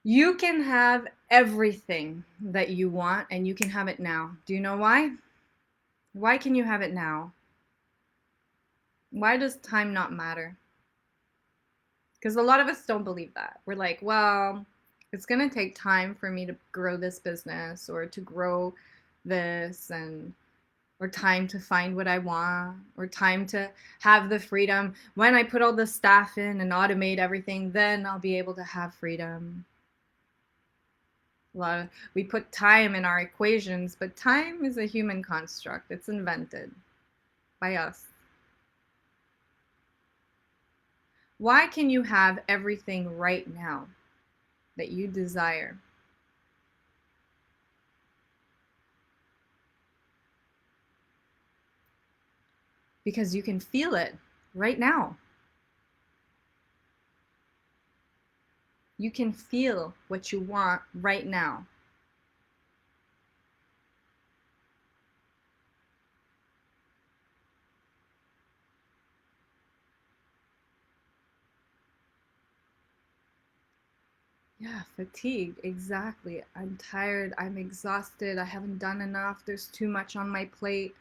S1: You can have everything that you want and you can have it now. Do you know why? Why can you have it now? Why does time not matter? Because a lot of us don't believe that. We're like, well, it's going to take time for me to grow this business or to grow this, and or time to find what I want, or time to have the freedom. When I put all the staff in and automate everything, then I'll be able to have freedom. We put time in our equations, but time is a human construct. It's invented by us. Why can you have everything right now that you desire? Because you can feel it right now. You can feel what you want right now. Yeah, fatigue, exactly. I'm tired, I'm exhausted, I haven't done enough, there's too much on my plate.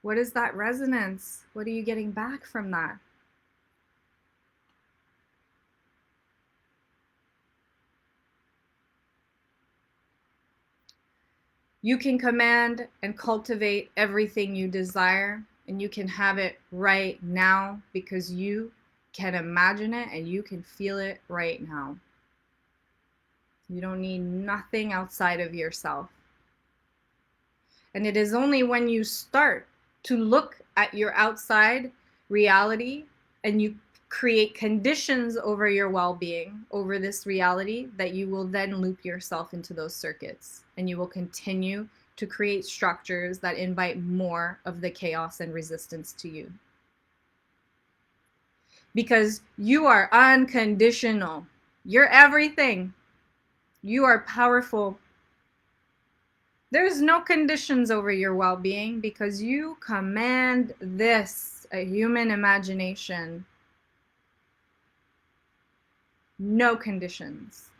S1: What is that resonance? What are you getting back from that? You can command and cultivate everything you desire, and you can have it right now because you can imagine it and you can feel it right now. You don't need nothing outside of yourself. And it is only when you start to look at your outside reality and you create conditions over your well-being, over this reality, that you will then loop yourself into those circuits, and you will continue to create structures that invite more of the chaos and resistance to you. Because you are unconditional. You're everything. You are powerful. There's no conditions over your well-being because you command this, a human imagination. No conditions.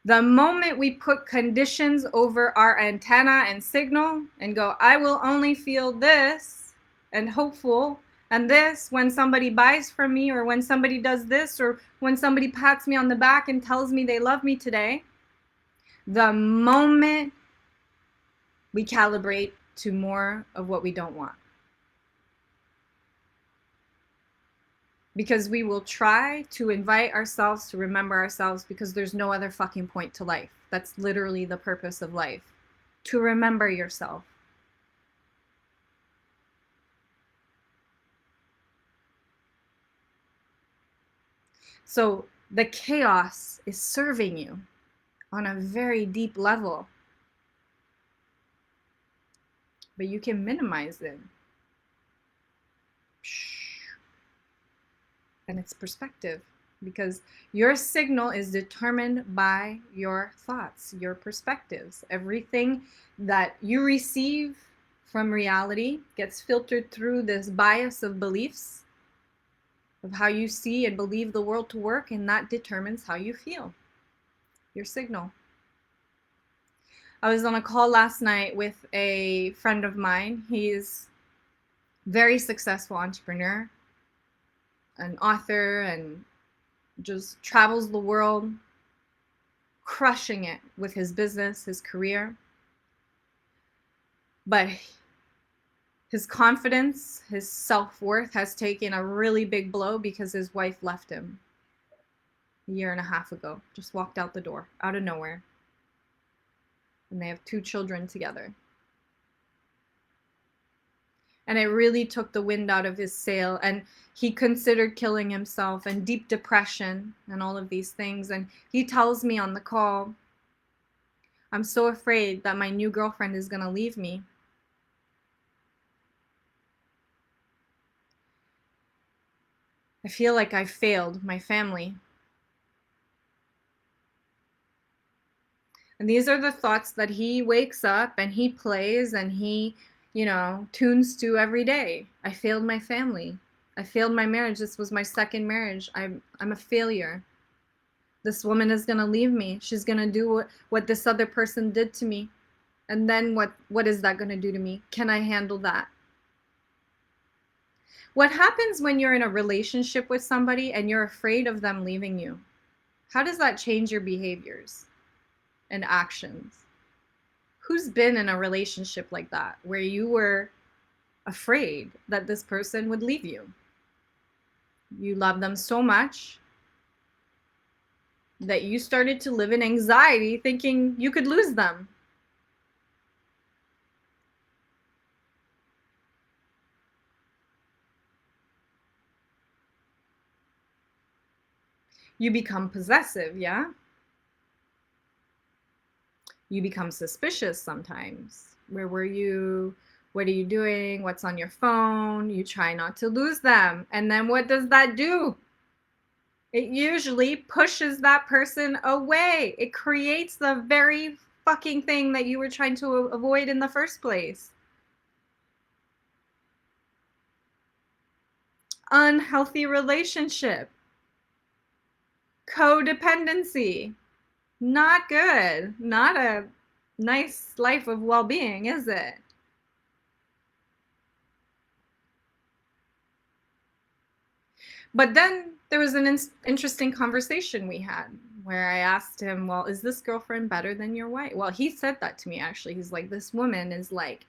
S1: The moment we put conditions over our antenna and signal and go, I will only feel this and hopeful, and this when somebody buys from me, or when somebody does this, or when somebody pats me on the back and tells me they love me today, the moment we calibrate to more of what we don't want. Because we will try to invite ourselves to remember ourselves, because there's no other fucking point to life. That's literally the purpose of life. To remember yourself. So the chaos is serving you on a very deep level. But you can minimize it. And it's perspective, because your signal is determined by your thoughts, your perspectives. Everything that you receive from reality gets filtered through this bias of beliefs, of how you see and believe the world to work, and that determines how you feel, your signal. I was on a call last night with a friend of mine. He's a very successful entrepreneur, an author, and just travels the world, crushing it with his business, his career. But his confidence, his self-worth has taken a really big blow because his wife left him a year and a half ago. Just walked out the door, out of nowhere. And they have 2 children together. And it really took the wind out of his sail, and he considered killing himself, and deep depression and all of these things. And he tells me on the call, I'm so afraid that my new girlfriend is going to leave me. I feel like I failed my family. And these are the thoughts that he wakes up and he plays and he, tunes to every day. I failed my family. I failed my marriage. This was my second marriage. I'm a failure. This woman is going to leave me. She's going to do what this other person did to me. And then what is that going to do to me? Can I handle that? What happens when you're in a relationship with somebody and you're afraid of them leaving you? How does that change your behaviors and actions? Who's been in a relationship like that, where you were afraid that this person would leave you? You love them so much that you started to live in anxiety, thinking you could lose them. You become possessive, yeah? You become suspicious sometimes. Where were you? What are you doing? What's on your phone? You try not to lose them. And then what does that do? It usually pushes that person away. It creates the very fucking thing that you were trying to avoid in the first place. Unhealthy relationship. Codependency. Not good. Not a nice life of well-being, is it? But then there was an interesting conversation we had where I asked him, well, is this girlfriend better than your wife? Well, he said that to me, actually. He's like, this woman is like,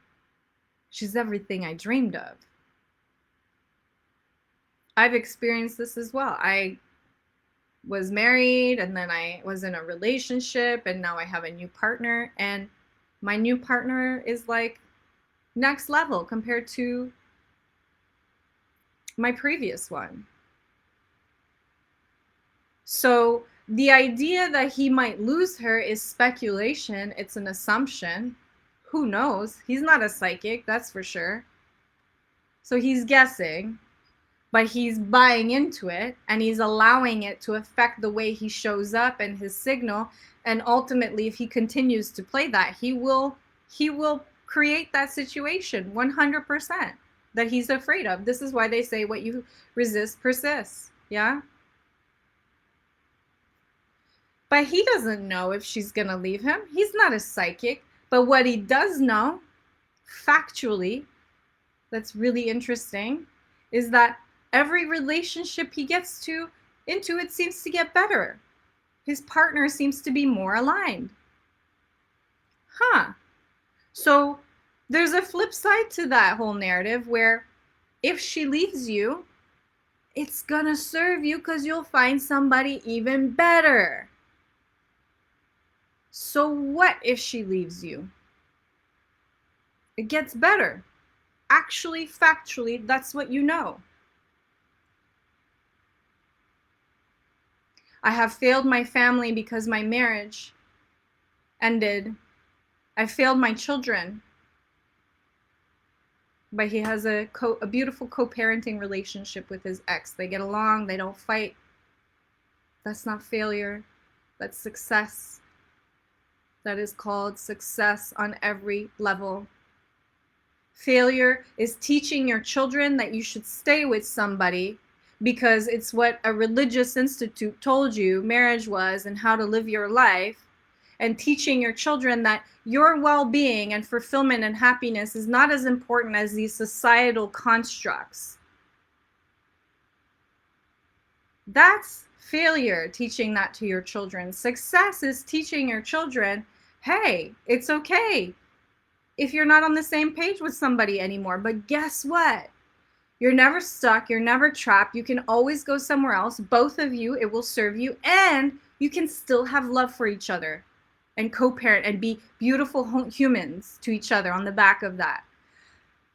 S1: she's everything I dreamed of. I've experienced this as well. I was married and then I was in a relationship and now I have a new partner, and my new partner is like next level compared to my previous one. So the idea that he might lose her is speculation. It's an assumption. Who knows? He's not a psychic, that's for sure. So he's guessing, but he's buying into it and he's allowing it to affect the way he shows up and his signal. And ultimately, if he continues to play that, he will create that situation 100% that he's afraid of. This is why they say what you resist persists. Yeah. But he doesn't know if she's going to leave him. He's not a psychic. But what he does know, factually, that's really interesting, is that every relationship he gets into, it seems to get better. His partner seems to be more aligned. So there's a flip side to that whole narrative where if she leaves you, it's gonna serve you because you'll find somebody even better. So what if she leaves you? It gets better. Actually, factually, that's what you know. I have failed my family because my marriage ended. I failed my children. But he has a beautiful co-parenting relationship with his ex. They get along, they don't fight. That's not failure. That's success. That is called success on every level. Failure is teaching your children that you should stay with somebody because it's what a religious institute told you marriage was and how to live your life, and teaching your children that your well-being and fulfillment and happiness is not as important as these societal constructs. That's failure, teaching that to your children. Success is teaching your children, hey, it's okay if you're not on the same page with somebody anymore, but guess what? You're never stuck, you're never trapped, you can always go somewhere else, both of you, it will serve you, and you can still have love for each other and co-parent and be beautiful humans to each other on the back of that.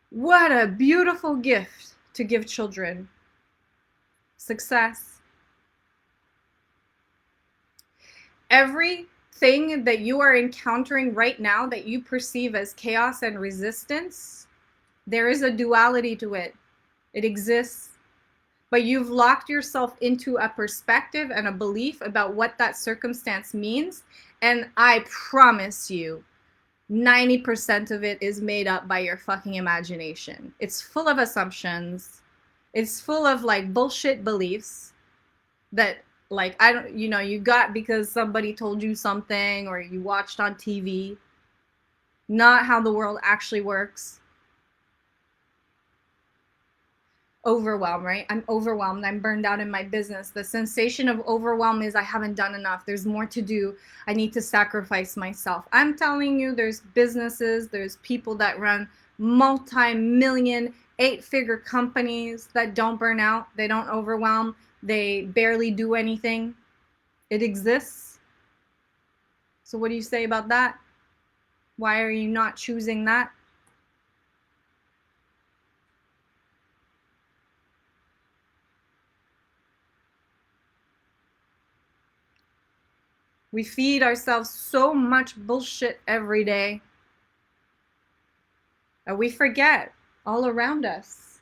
S1: What a beautiful gift to give children. Success. Everything that you are encountering right now that you perceive as chaos and resistance, there is a duality to it. It exists. But you've locked yourself into a perspective and a belief about what that circumstance means. And I promise you, 90% of it is made up by your fucking imagination. It's full of assumptions. It's full of like bullshit beliefs that like, I don't, you got because somebody told you something or you watched on TV. Not how the world actually works. Overwhelmed, right? I'm overwhelmed. I'm burned out in my business. The sensation of overwhelm is I haven't done enough. There's more to do. I need to sacrifice myself. I'm telling you, there's businesses, there's people that run multi-million, 8-figure companies that don't burn out. They don't overwhelm. They barely do anything. It exists. So what do you say about that? Why are you not choosing that? We feed ourselves so much bullshit every day that we forget all around us.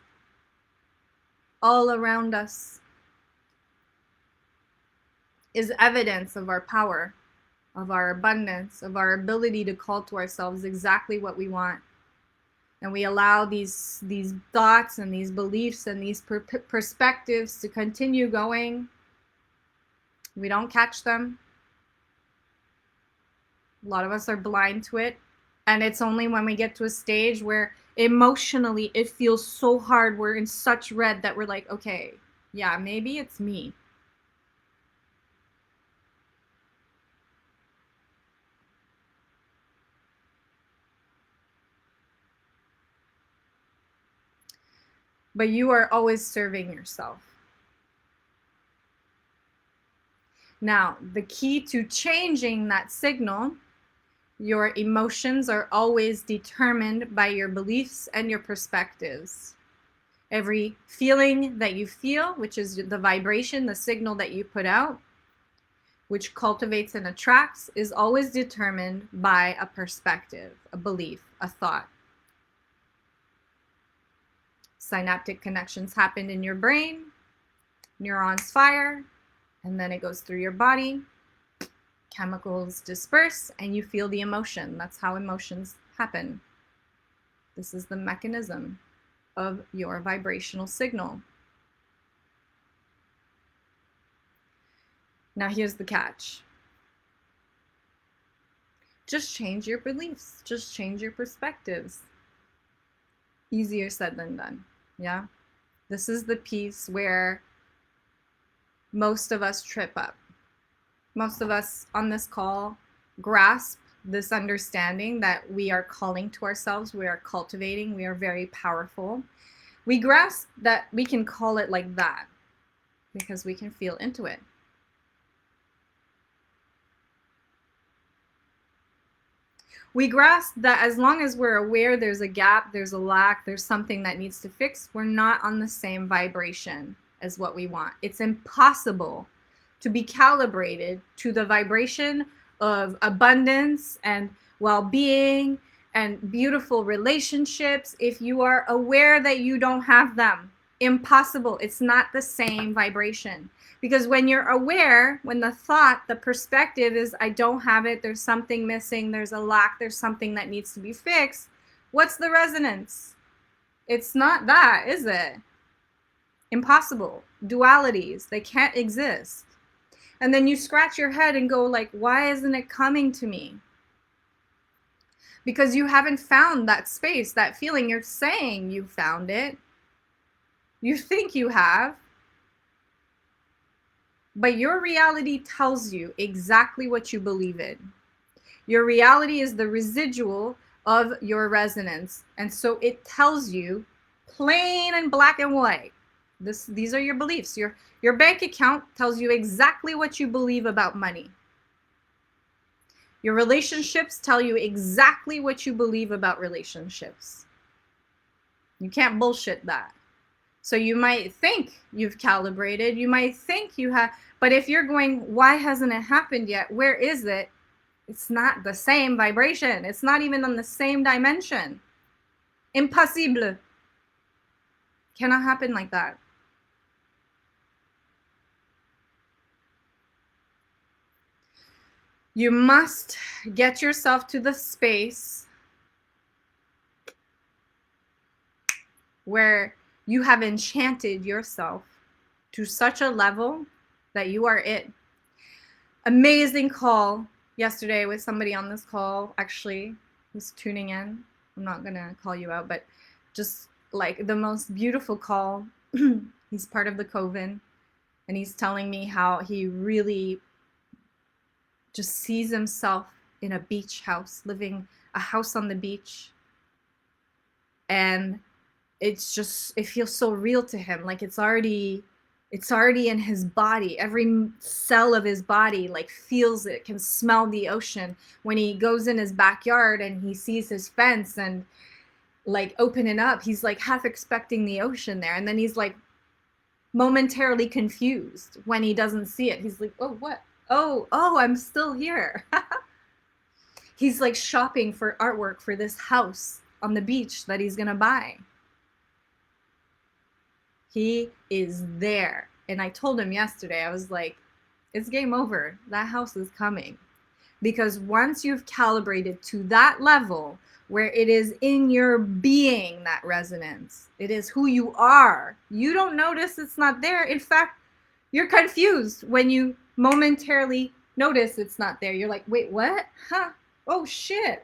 S1: All around us is evidence of our power, of our abundance, of our ability to call to ourselves exactly what we want. And we allow these thoughts and these beliefs and these perspectives to continue going. We don't catch them. A lot of us are blind to it. And it's only when we get to a stage where emotionally it feels so hard, we're in such red that we're like, okay, yeah, maybe it's me. But you are always serving yourself. Now, the key to changing that signal, your emotions are always determined by your beliefs and your perspectives. Every feeling that you feel, which is the vibration, the signal that you put out, which cultivates and attracts, is always determined by a perspective, a belief, a thought. Synaptic connections happen in your brain, neurons fire, and then it goes through your body. Chemicals disperse and you feel the emotion. That's how emotions happen. This is the mechanism of your vibrational signal. Now here's the catch. Just change your beliefs. Just change your perspectives. Easier said than done. Yeah? This is the piece where most of us trip up. Most of us on this call grasp this understanding that we are calling to ourselves, we are cultivating, we are very powerful. We grasp that we can call it like that because we can feel into it. We grasp that as long as we're aware there's a gap, there's a lack, there's something that needs to fix, we're not on the same vibration as what we want. It's impossible to be calibrated to the vibration of abundance and well-being and beautiful relationships if you are aware that you don't have them. Impossible. It's not the same vibration. Because when you're aware, when the thought, the perspective is, I don't have it, there's something missing, there's a lack, there's something that needs to be fixed, what's the resonance? It's not that, is it? Impossible. Dualities, they can't exist. And then you scratch your head and go like, why isn't it coming to me? Because you haven't found that space, that feeling. You're saying you found it. You think you have. But your reality tells you exactly what you believe in. Your reality is the residual of your resonance. And so it tells you plain and black and white. These are your beliefs. Your bank account tells you exactly what you believe about money. Your relationships tell you exactly what you believe about relationships. You can't bullshit that. So you might think you've calibrated, you might think you have, but if you're going, why hasn't it happened yet? Where is it? It's not the same vibration. It's not even on the same dimension. Impossible. Cannot happen like that. You must get yourself to the space where you have enchanted yourself to such a level that you are it. Amazing call yesterday with somebody on this call, actually, who's tuning in. I'm not going to call you out, but just like the most beautiful call. He's part of the Coven, and he's telling me how he really just sees himself in a beach house, living a house on the beach. And it's just, it feels so real to him. Like it's already in his body. Every cell of his body like feels it, can smell the ocean. When he goes in his backyard and he sees his fence and like opening up, he's like half expecting the ocean there. And then he's like momentarily confused when he doesn't see it. He's like, oh, what? Oh, I'm still here. He's like shopping for artwork for this house on the beach that he's gonna buy. He is there. And I told him yesterday, I was like, it's game over. That house is coming. Because once you've calibrated to that level where it is in your being, that resonance, it is who you are. You don't notice it's not there. In fact, you're confused when you momentarily notice it's not there. You're like, wait, what? Huh? Oh, shit.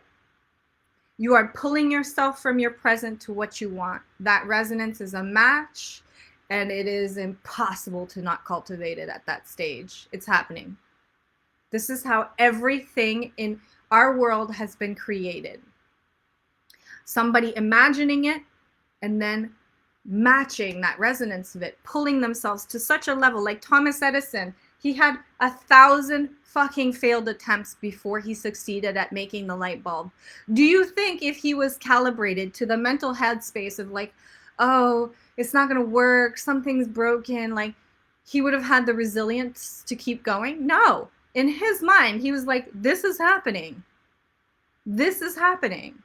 S1: You are pulling yourself from your present to what you want. That resonance is a match. And it is impossible to not cultivate it at that stage. It's happening. This is how everything in our world has been created. Somebody imagining it and then matching that resonance of it, pulling themselves to such a level. Like Thomas Edison, he had 1,000 fucking failed attempts before he succeeded at making the light bulb. Do you think if he was calibrated to the mental headspace of like, oh, it's not gonna work, something's broken, like he would have had the resilience to keep going? No. In his mind, he was like, this is happening. This is happening.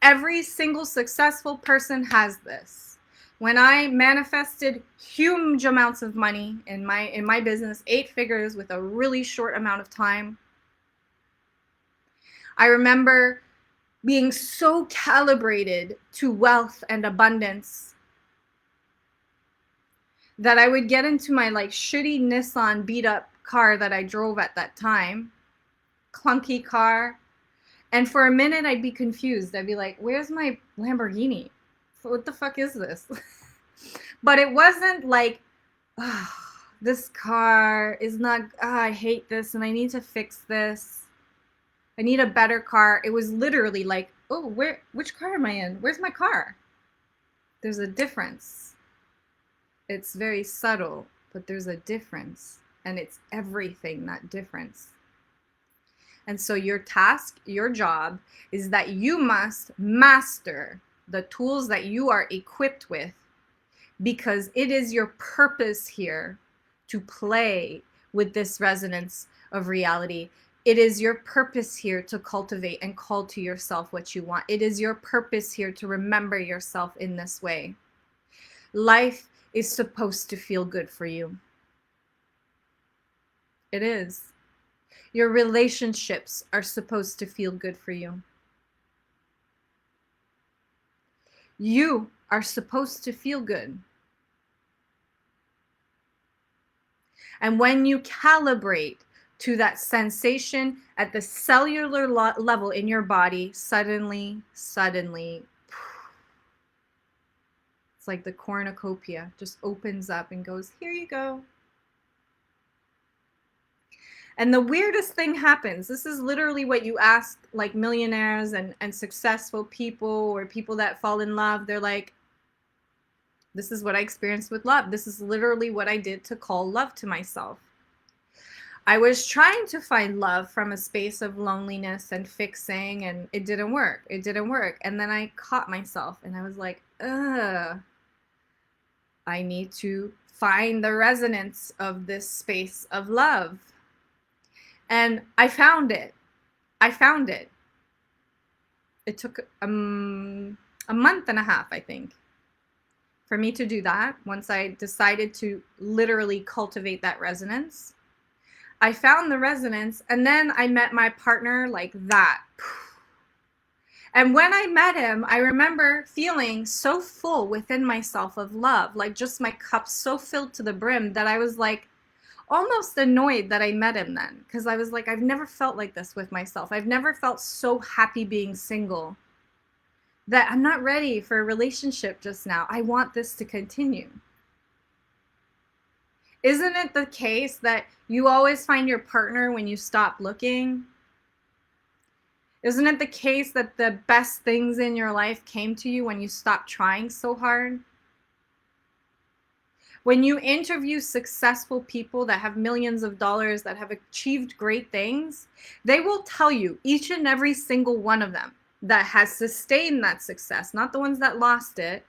S1: Every single successful person has this. When I manifested huge amounts of money in my business, 8 figures with a really short amount of time, I remember being so calibrated to wealth and abundance that I would get into my like shitty Nissan beat up car that I drove at that time, clunky car. And for a minute, I'd be confused. I'd be like, where's my Lamborghini? What the fuck is this? But it wasn't like, oh, this car is not, I hate this and I need to fix this. I need a better car. It was literally like, oh, which car am I in? Where's my car? There's a difference. It's very subtle, but there's a difference. And it's everything, that difference. And so your task, your job is that you must master the tools that you are equipped with, because it is your purpose here to play with this resonance of reality. It is your purpose here to cultivate and call to yourself what you want. It is your purpose here to remember yourself in this way. Life is supposed to feel good for you. It is. Your relationships are supposed to feel good for you. You are supposed to feel good. And when you calibrate to that sensation at the cellular level in your body, suddenly, it's like the cornucopia just opens up and goes, here you go. And the weirdest thing happens. This is literally what you ask like millionaires and successful people or people that fall in love. They're like, this is what I experienced with love. This is literally what I did to call love to myself. I was trying to find love from a space of loneliness and fixing, and it didn't work. It didn't work. And then I caught myself and I was like, I need to find the resonance of this space of love. And I found it. It took a month and a half, I think, for me to do that. Once I decided to literally cultivate that resonance, I found the resonance, and then I met my partner like that. And when I met him, I remember feeling so full within myself of love, like just my cup so filled to the brim that I was like, almost annoyed that I met him then, because I was like, I've never felt like this with myself. I've never felt so happy being single, that I'm not ready for a relationship just now. I want this to continue. Isn't it the case that you always find your partner when you stop looking? Isn't it the case that the best things in your life came to you when you stopped trying so hard? When you interview successful people that have millions of dollars, that have achieved great things, they will tell you, each and every single one of them that has sustained that success, not the ones that lost it,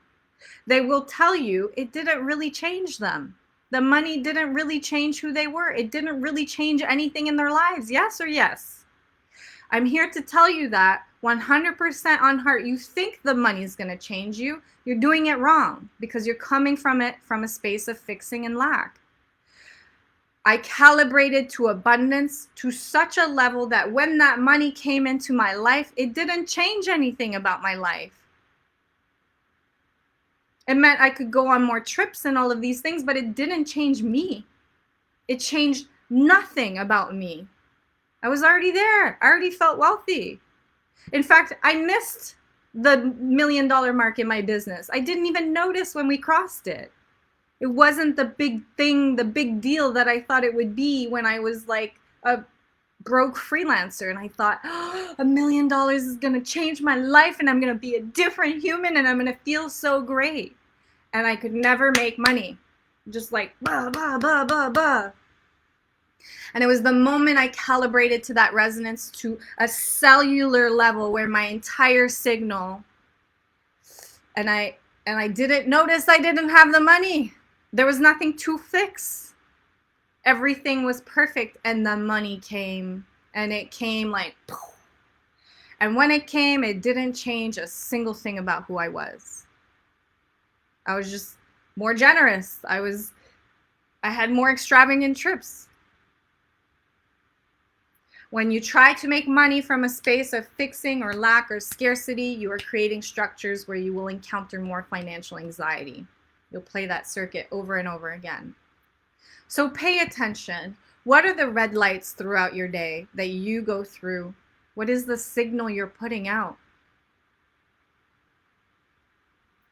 S1: they will tell you it didn't really change them. The money didn't really change who they were. It didn't really change anything in their lives. Yes or yes? I'm here to tell you that 100% on heart. You think the money is going to change you. You're doing it wrong, because you're coming from it from a space of fixing and lack. I calibrated to abundance to such a level that when that money came into my life, it didn't change anything about my life. It meant I could go on more trips and all of these things, but it didn't change me. It changed nothing about me. I was already there. I already felt wealthy. In fact, I missed the $1 million mark in my business. I didn't even notice when we crossed it. It wasn't the big thing, the big deal that I thought it would be when I was like a broke freelancer, and I thought, oh, $1 million is gonna change my life and I'm gonna be a different human and I'm gonna feel so great. And I could never make money. Just like, bah, bah, bah, bah, bah. And it was the moment I calibrated to that resonance to a cellular level where my entire signal, and I didn't notice I didn't have the money. There was nothing to fix. Everything was perfect, and the money came, and it came like poof. And when it came, it didn't change a single thing about who I was. I was just more generous. I had more extravagant trips. When you try to make money from a space of fixing or lack or scarcity, you are creating structures where you will encounter more financial anxiety. You'll play that circuit over and over again. So pay attention. What are the red lights throughout your day that you go through? What is the signal you're putting out?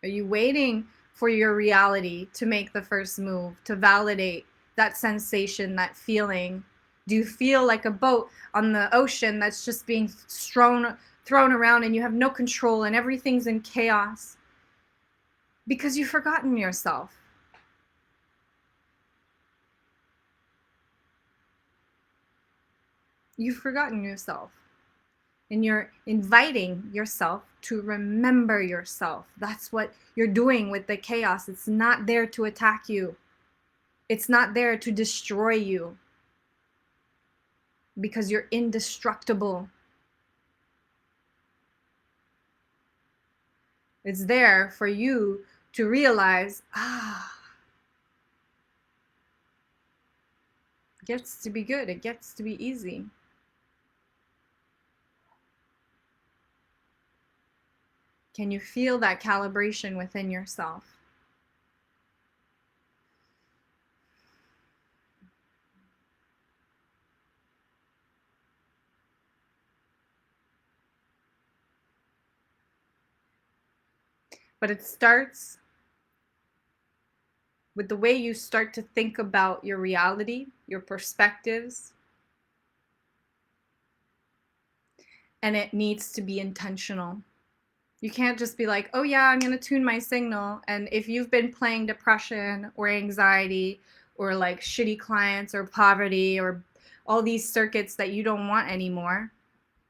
S1: Are you waiting for your reality to make the first move, to validate that sensation, that feeling? Do you feel like a boat on the ocean that's just being thrown around and you have no control and everything's in chaos? Because you've forgotten yourself. You've forgotten yourself. And you're inviting yourself to remember yourself. That's what you're doing with the chaos. It's not there to attack you. It's not there to destroy you. Because you're indestructible. It's there for you to realize, it gets to be good. It gets to be easy. Can you feel that calibration within yourself? But it starts with the way you start to think about your reality, your perspectives, and it needs to be intentional. You can't just be like, oh yeah, I'm going to tune my signal. And if you've been playing depression or anxiety or like shitty clients or poverty or all these circuits that you don't want anymore,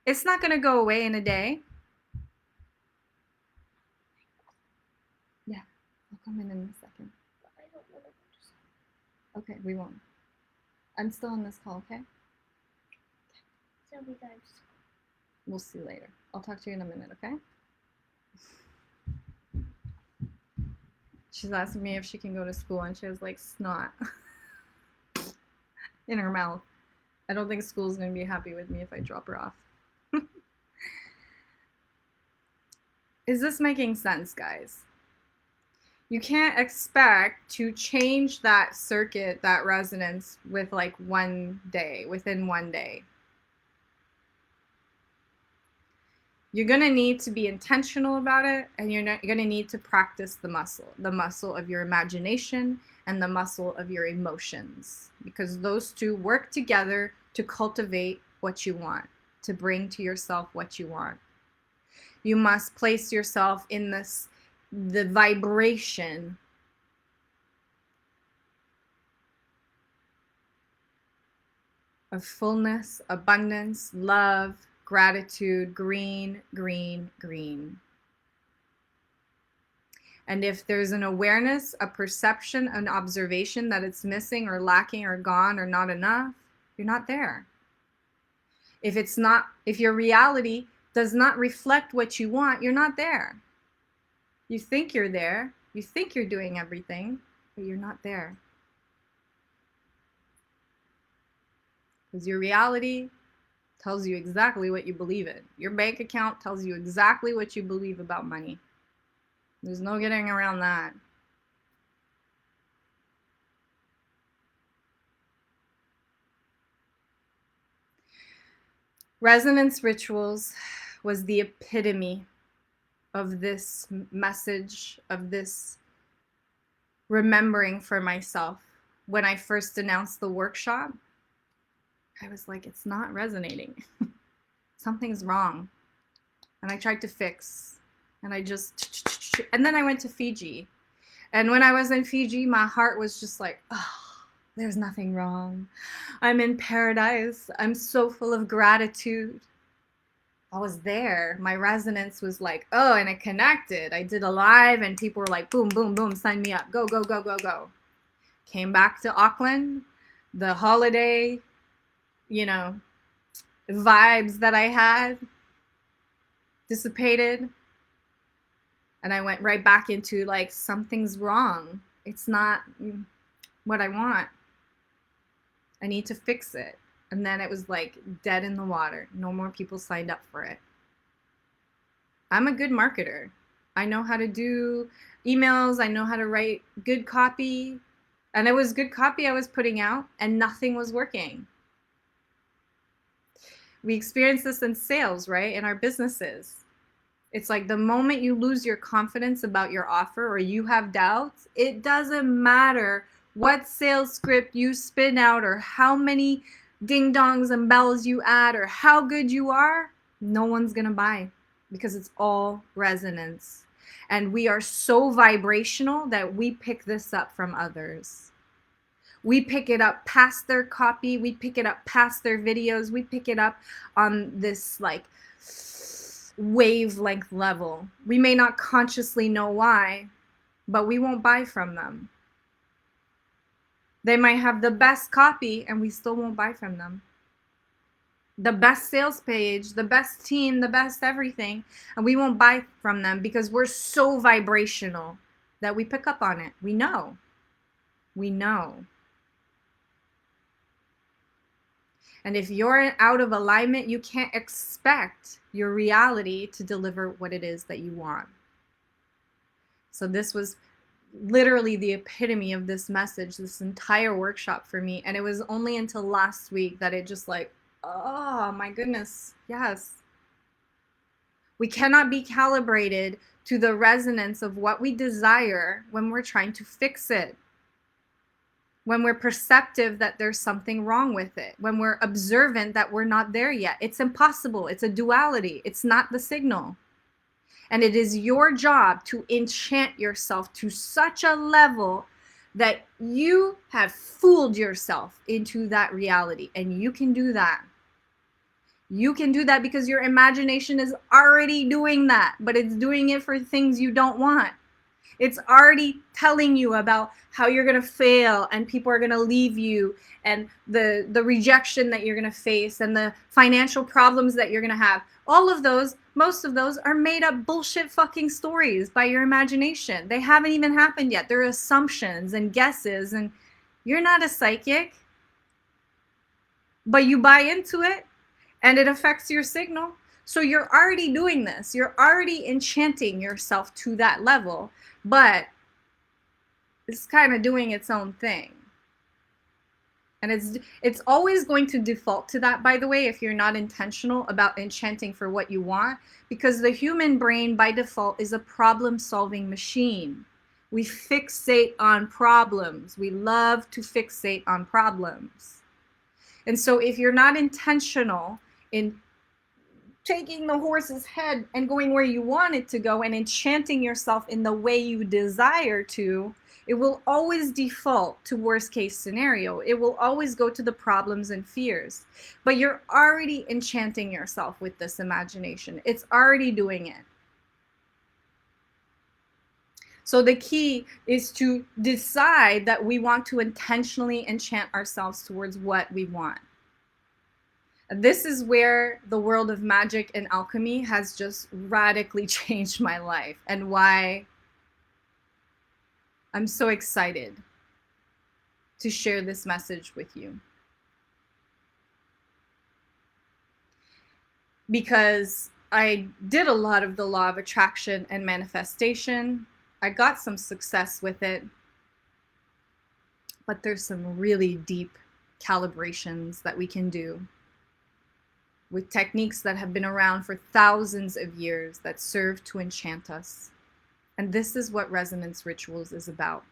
S1: it's not going to go away in a day. Yeah, I'll come in a second. Okay, we won't. I'm still on this call, okay?
S2: So we guys.
S1: We'll see later. I'll talk to you in a minute, okay? She's asking me if she can go to school and she has like snot in her mouth. I don't think school's gonna be happy with me if I drop her off. Is this making sense, guys? You can't expect to change that circuit, that resonance with like one day, within one day. You're gonna need to be intentional about it, and you're gonna need to practice the muscle of your imagination and the muscle of your emotions, because those two work together to cultivate what you want, to bring to yourself what you want. You must place yourself in the vibration of fullness, abundance, love, gratitude, green, green, green. And if there's an awareness, a perception, an observation that it's missing or lacking or gone or not enough, you're not there. If your reality does not reflect what you want, you're not there. You think you're there, you think you're doing everything, but you're not there. Because your reality tells you exactly what you believe in. Your bank account tells you exactly what you believe about money. There's no getting around that. Resonance rituals was the epitome of this message, of this remembering for myself. When I first announced the workshop, I was like, it's not resonating. Something's wrong. And I tried to fix, and and then I went to Fiji. And when I was in Fiji, my heart was just like, oh, there's nothing wrong. I'm in paradise. I'm so full of gratitude. I was there. My resonance was like, oh, and it connected. I did a live, and people were like, boom, boom, boom, sign me up. Go, go, go, go, go. Came back to Auckland. The holiday, vibes that I had dissipated. And I went right back into like, something's wrong. It's not what I want. I need to fix it. And then it was like dead in the water. No more people signed up for it. I'm a good marketer. I know how to do emails. I know how to write good copy. And it was good copy I was putting out, and nothing was working. We experience this in sales, right? In our businesses. It's like the moment you lose your confidence about your offer, or you have doubts, it doesn't matter what sales script you spin out, or how many ding dongs and bells you add, or how good you are, no one's gonna buy, because it's all resonance. And we are so vibrational that we pick this up from others. We pick it up past their copy. We pick it up past their videos. We pick it up on this like wavelength level. We may not consciously know why, but we won't buy from them. They might have the best copy, and we still won't buy from them. The best sales page, the best team, the best everything, and we won't buy from them because we're so vibrational that we pick up on it. We know. We know. And if you're out of alignment, you can't expect your reality to deliver what it is that you want. So this was literally the epitome of this message, this entire workshop for me. And it was only until last week that it just like, oh my goodness, yes. We cannot be calibrated to the resonance of what we desire when we're trying to fix it. When we're perceptive that there's something wrong with it, when we're observant that we're not there yet. It's impossible. It's a duality. It's not the signal. And it is your job to enchant yourself to such a level that you have fooled yourself into that reality. And you can do that. You can do that because your imagination is already doing that, but it's doing it for things you don't want. It's already telling you about how you're going to fail, and people are going to leave you, and the rejection that you're going to face, and the financial problems that you're going to have. All of those, most of those are made up bullshit fucking stories by your imagination. They haven't even happened yet. They're assumptions and guesses, and you're not a psychic. But you buy into it, and it affects your signal. So you're already doing this. You're already enchanting yourself to that level, but it's kind of doing its own thing. And it's always going to default to that, by the way, if you're not intentional about enchanting for what you want, because the human brain by default is a problem-solving machine. We fixate on problems. We love to fixate on problems. And so if you're not intentional in taking the horse's head and going where you want it to go and enchanting yourself in the way you desire to, it will always default to worst case scenario. It will always go to the problems and fears. But you're already enchanting yourself with this imagination. It's already doing it. So the key is to decide that we want to intentionally enchant ourselves towards what we want. This is where the world of magic and alchemy has just radically changed my life, and why I'm so excited to share this message with you. Because I did a lot of the law of attraction and manifestation. I got some success with it, but there's some really deep calibrations that we can do with techniques that have been around for thousands of years that serve to enchant us. And this is what resonance rituals is about.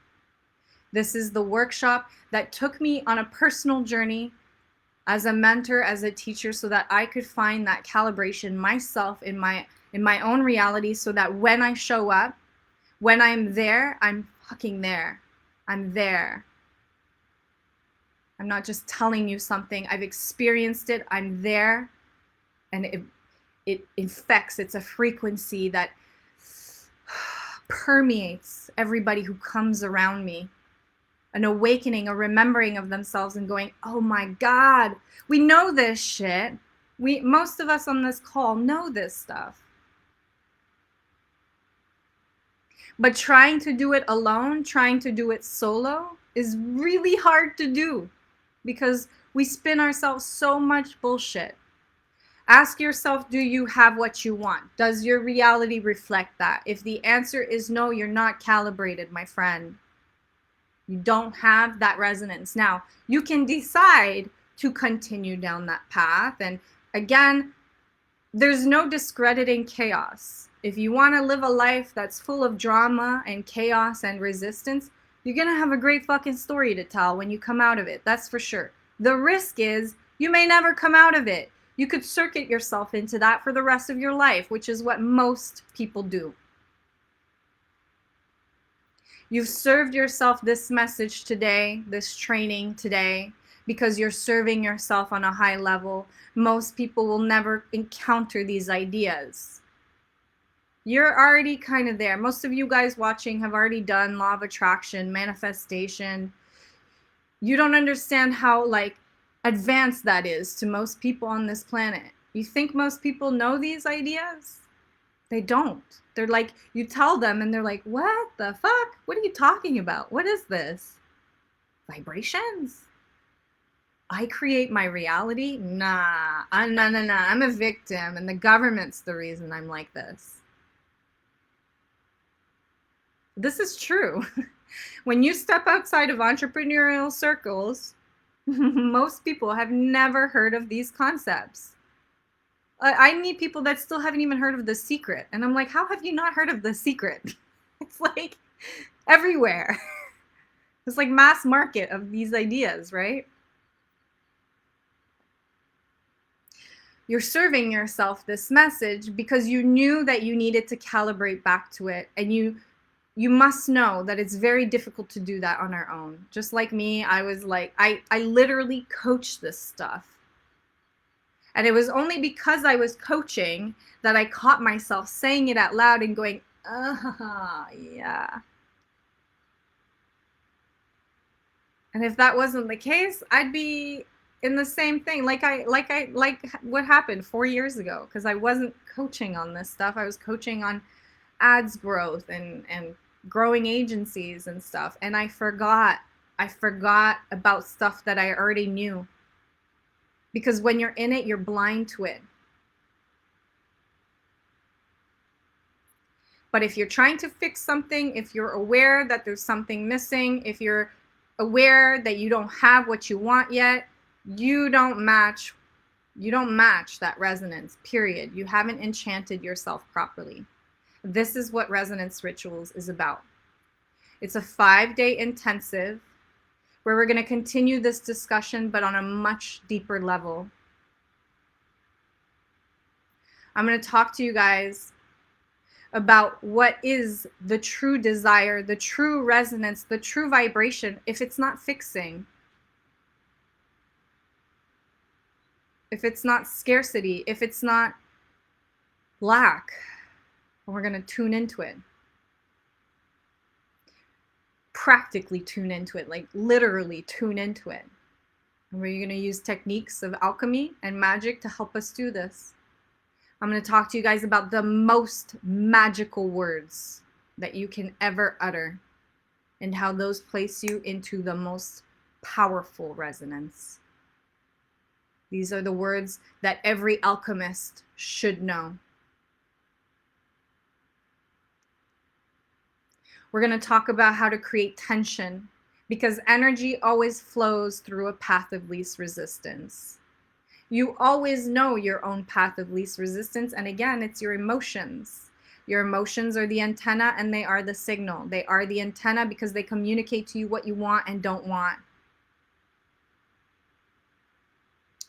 S1: This is the workshop that took me on a personal journey as a mentor, as a teacher, so that I could find that calibration myself in my own reality, so that when I show up, when I'm there, I'm fucking there. I'm there. I'm not just telling you something. I've experienced it. I'm there. And it infects. It's a frequency that permeates everybody who comes around me. An awakening, a remembering of themselves and going, oh my God, we know this shit. Most of us on this call know this stuff. But trying to do it alone, trying to do it solo is really hard to do because we spin ourselves so much bullshit. Ask yourself, do you have what you want? Does your reality reflect that? If the answer is no, you're not calibrated, my friend. You don't have that resonance. Now, you can decide to continue down that path. And again, there's no discrediting chaos. If you want to live a life that's full of drama and chaos and resistance, you're going to have a great fucking story to tell when you come out of it. That's for sure. The risk is you may never come out of it. You could circuit yourself into that for the rest of your life, which is what most people do. You've served yourself this message today, this training today, because you're serving yourself on a high level. Most people will never encounter these ideas. You're already kind of there. Most of you guys watching have already done law of attraction, manifestation. You don't understand how advanced that is to most people on this planet. You think most people know these ideas? They don't. They're like, you tell them and they're like, what the fuck? What are you talking about? What is this? Vibrations? I create my reality? Nah. I'm a victim and the government's the reason I'm like this. This is true. When you step outside of entrepreneurial circles, most people have never heard of these concepts. I meet people that still haven't even heard of The Secret. And I'm like, how have you not heard of The Secret? It's like everywhere. It's like mass market of these ideas, right? You're serving yourself this message because you knew that you needed to calibrate back to it. And you must know that it's very difficult to do that on our own. Just like me, I was like, I literally coach this stuff. And it was only because I was coaching that I caught myself saying it out loud and going, yeah. And if that wasn't the case, I'd be in the same thing, like what happened 4 years ago, because I wasn't coaching on this stuff. I was coaching on ads growth and growing agencies and stuff. And I forgot about stuff that I already knew. Because when you're in it, you're blind to it. But if you're trying to fix something, if you're aware that there's something missing, if you're aware that you don't have what you want yet, you don't match that resonance, period. You haven't enchanted yourself properly. This is what resonance rituals is about. It's a 5-day intensive where we're going to continue this discussion, but on a much deeper level. I'm going to talk to you guys about what is the true desire, the true resonance, the true vibration, if it's not fixing, if it's not scarcity, if it's not lack, and we're going to tune into it. Practically tune into it, like literally tune into it. And we're going to use techniques of alchemy and magic to help us do this. I'm going to talk to you guys about the most magical words that you can ever utter and how those place you into the most powerful resonance. These are the words that every alchemist should know. We're going to talk about how to create tension, because energy always flows through a path of least resistance. You always know your own path of least resistance. And again, it's your emotions. Your emotions are the antenna and they are the signal. They are the antenna because they communicate to you what you want and don't want.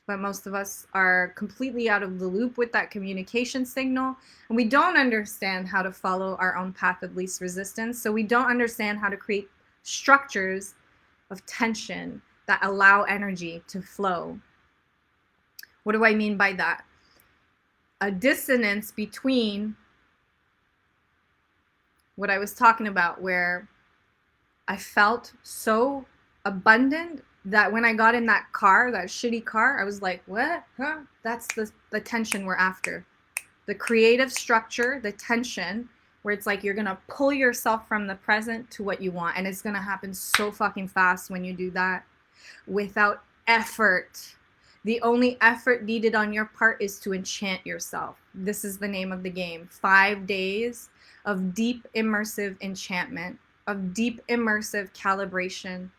S1: But most of us are completely out of the loop with that communication signal. And we don't understand how to follow our own path of least resistance. So we don't understand how to create structures of tension that allow energy to flow. What do I mean by that? A dissonance between what I was talking about, where I felt so abundant that when I got in that car, that shitty car, I was like, what? Huh? That's the tension we're after. The creative structure, the tension, where it's like you're going to pull yourself from the present to what you want. And it's going to happen so fucking fast when you do that without effort. The only effort needed on your part is to enchant yourself. This is the name of the game. 5 days of deep immersive enchantment, of deep immersive calibration,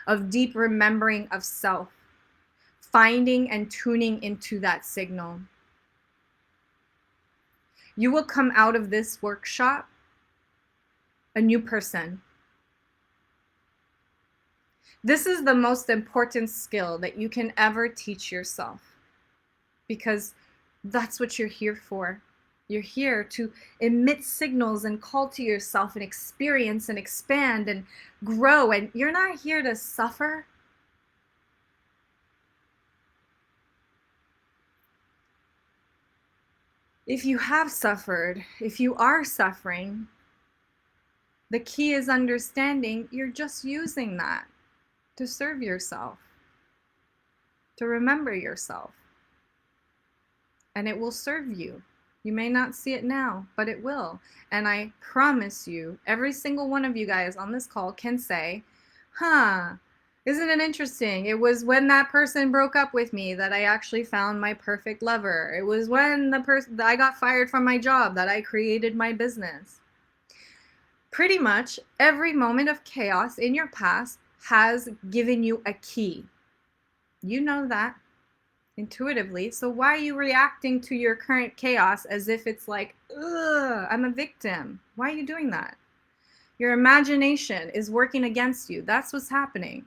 S1: of deep remembering of self, finding and tuning into that signal. You will come out of this workshop a new person. This is the most important skill that you can ever teach yourself, because that's what you're here for. You're here to emit signals and call to yourself and experience and expand and grow. And you're not here to suffer. If you have suffered, if you are suffering, the key is understanding you're just using that to serve yourself, to remember yourself. And it will serve you. You may not see it now, but it will. And I promise you, every single one of you guys on this call can say, isn't it interesting? It was when that person broke up with me that I actually found my perfect lover. It was when I got fired from my job that I created my business. Pretty much every moment of chaos in your past has given you a key. You know that intuitively. So why are you reacting to your current chaos as if it's like, ugh, I'm a victim? Why are you doing that? Your imagination is working against you. That's what's happening.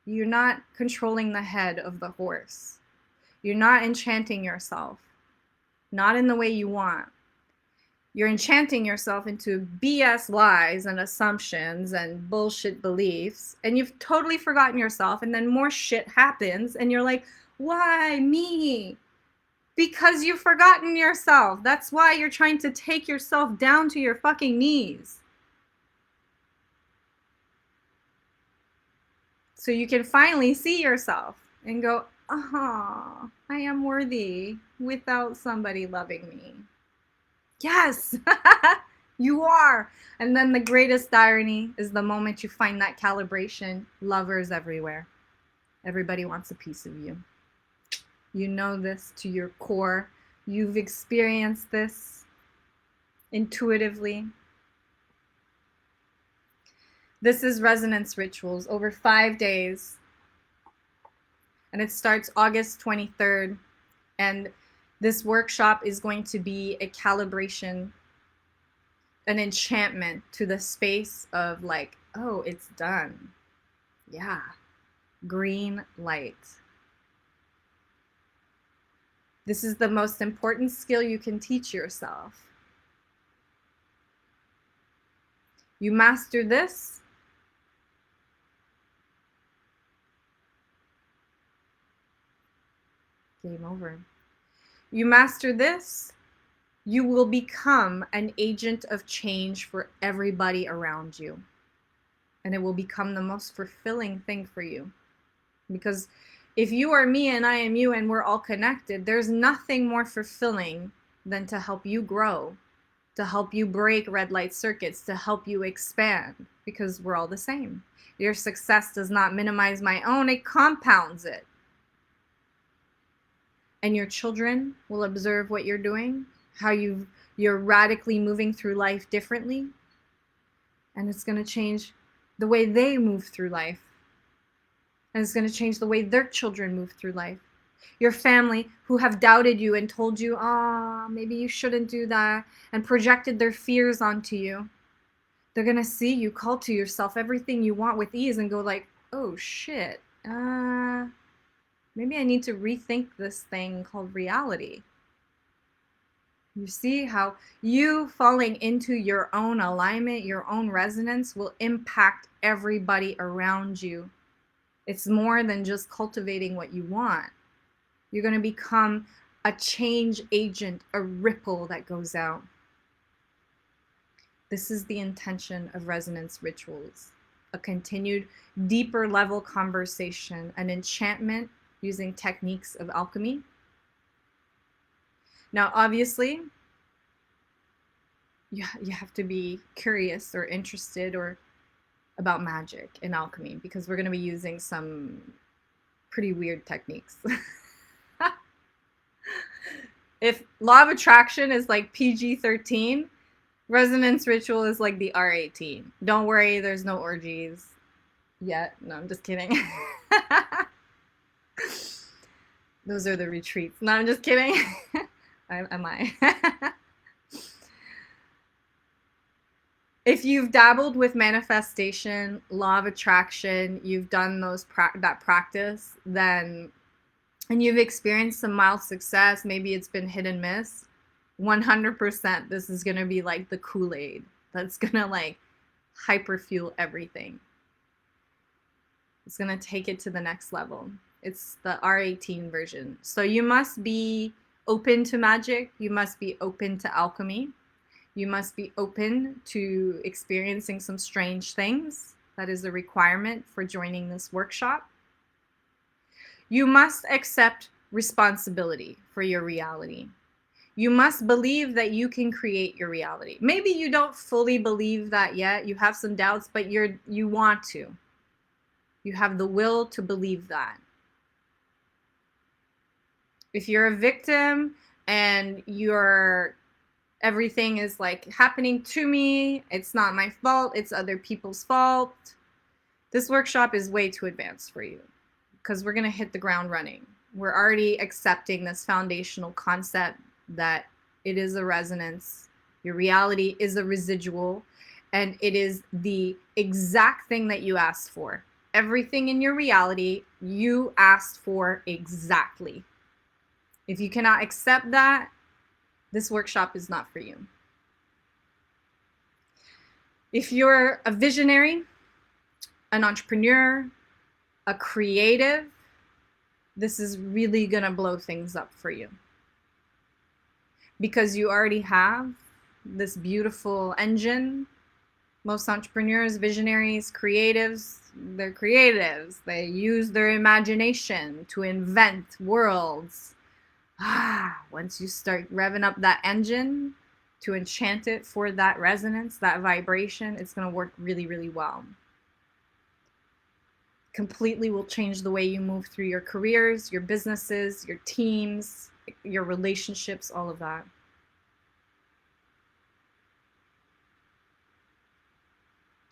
S1: You're not controlling the head of the horse. You're not enchanting yourself, not in the way you want. You're enchanting yourself into BS lies and assumptions and bullshit beliefs, and you've totally forgotten yourself, and then more shit happens, and you're like, why me? Because you've forgotten yourself. That's why you're trying to take yourself down to your fucking knees. So you can finally see yourself and go, I am worthy without somebody loving me. Yes, you are. And then the greatest irony is the moment you find that calibration, lovers everywhere. Everybody wants a piece of you. You know this to your core. You've experienced this intuitively. This is Resonance Rituals over 5 days. And it starts August 23rd. And this workshop is going to be a calibration, an enchantment to the space of like, oh, it's done. Yeah. Green light. This is the most important skill you can teach yourself. You master this, game over. You master this, you will become an agent of change for everybody around you. And it will become the most fulfilling thing for you. Because if you are me and I am you and we're all connected, there's nothing more fulfilling than to help you grow, to help you break red light circuits, to help you expand, because we're all the same. Your success does not minimize my own, it compounds it. And your children will observe what you're doing, how you're radically moving through life differently. And it's going to change the way they move through life. And it's going to change the way their children move through life. Your family who have doubted you and told you, oh, maybe you shouldn't do that, and projected their fears onto you. They're going to see you call to yourself everything you want with ease and go like, oh shit, maybe I need to rethink this thing called reality. You see how you falling into your own alignment, your own resonance will impact everybody around you. It's more than just cultivating what you want. You're going to become a change agent, a ripple that goes out. This is the intention of resonance rituals. A continued deeper level conversation, an enchantment using techniques of alchemy. Now, obviously, you have to be curious or interested or about magic and alchemy, because we're going to be using some pretty weird techniques. If law of attraction is like PG-13, resonance ritual is like the R18. Don't worry, there's no orgies yet. No, I'm just kidding. Those are the retreats. No, I'm just kidding. Am I? If you've dabbled with manifestation, law of attraction, you've done that practice, then, and you've experienced some mild success, maybe it's been hit and miss, 100% this is going to be like the Kool-Aid that's going to like hyper fuel everything. It's going to take it to the next level. It's the R18 version. So you must be open to magic. You must be open to alchemy. You must be open to experiencing some strange things. That is a requirement for joining this workshop. You must accept responsibility for your reality. You must believe that you can create your reality. Maybe you don't fully believe that yet. You have some doubts, but you want to. You have the will to believe that. If you're a victim and everything is like happening to me, it's not my fault, it's other people's fault, this workshop is way too advanced for you, because we're going to hit the ground running. We're already accepting this foundational concept that it is a resonance, your reality is a residual, and it is the exact thing that you asked for. Everything in your reality you asked for exactly. If you cannot accept that, this workshop is not for you. If you're a visionary, an entrepreneur, a creative, this is really going to blow things up for you. Because you already have this beautiful engine. Most entrepreneurs, visionaries, creatives, they're creatives. They use their imagination to invent worlds. Once you start revving up that engine to enchant it for that resonance, that vibration, it's going to work really, really well. Completely will change the way you move through your careers, your businesses, your teams, your relationships, all of that.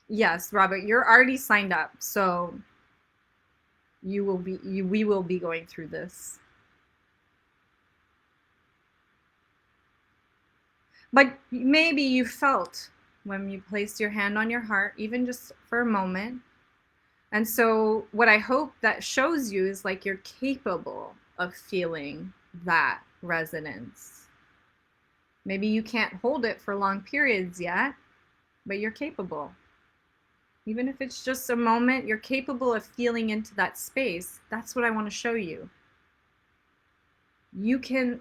S1: Yes, Robert, you're already signed up, so we will be going through this. But maybe you felt when you placed your hand on your heart, even just for a moment. And so what I hope that shows you is like you're capable of feeling that resonance. Maybe you can't hold it for long periods yet, but you're capable. Even if it's just a moment, you're capable of feeling into that space. That's what I want to show you. You can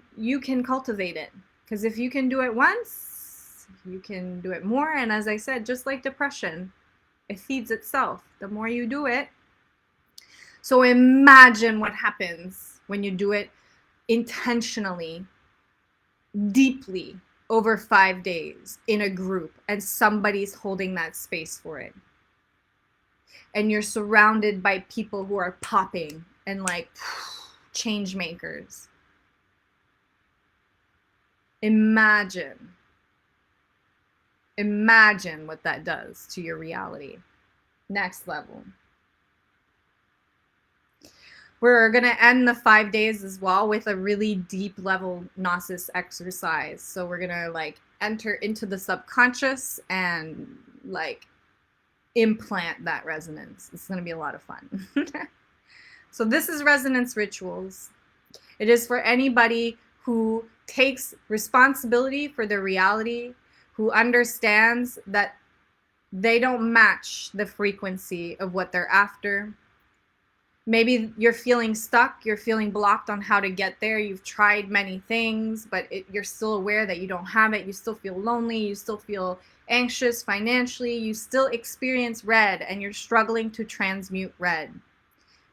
S1: cultivate it. Because if you can do it once, you can do it more. And as I said, just like depression, it feeds itself. The more you do it. So imagine what happens when you do it intentionally, deeply, over 5 days in a group, and somebody's holding that space for it. And you're surrounded by people who are popping and like change makers. Imagine what that does to your reality. Next level. We're going to end the 5 days as well with a really deep level gnosis exercise. So we're going to like enter into the subconscious and like implant that resonance. It's going to be a lot of fun. So this is resonance rituals. It is for anybody who takes responsibility for their reality, who understands that they don't match the frequency of what they're after. Maybe you're feeling stuck, you're feeling blocked on how to get there. You've tried many things, but you're still aware that you don't have it. You still feel lonely, you still feel anxious financially, you still experience red and you're struggling to transmute red.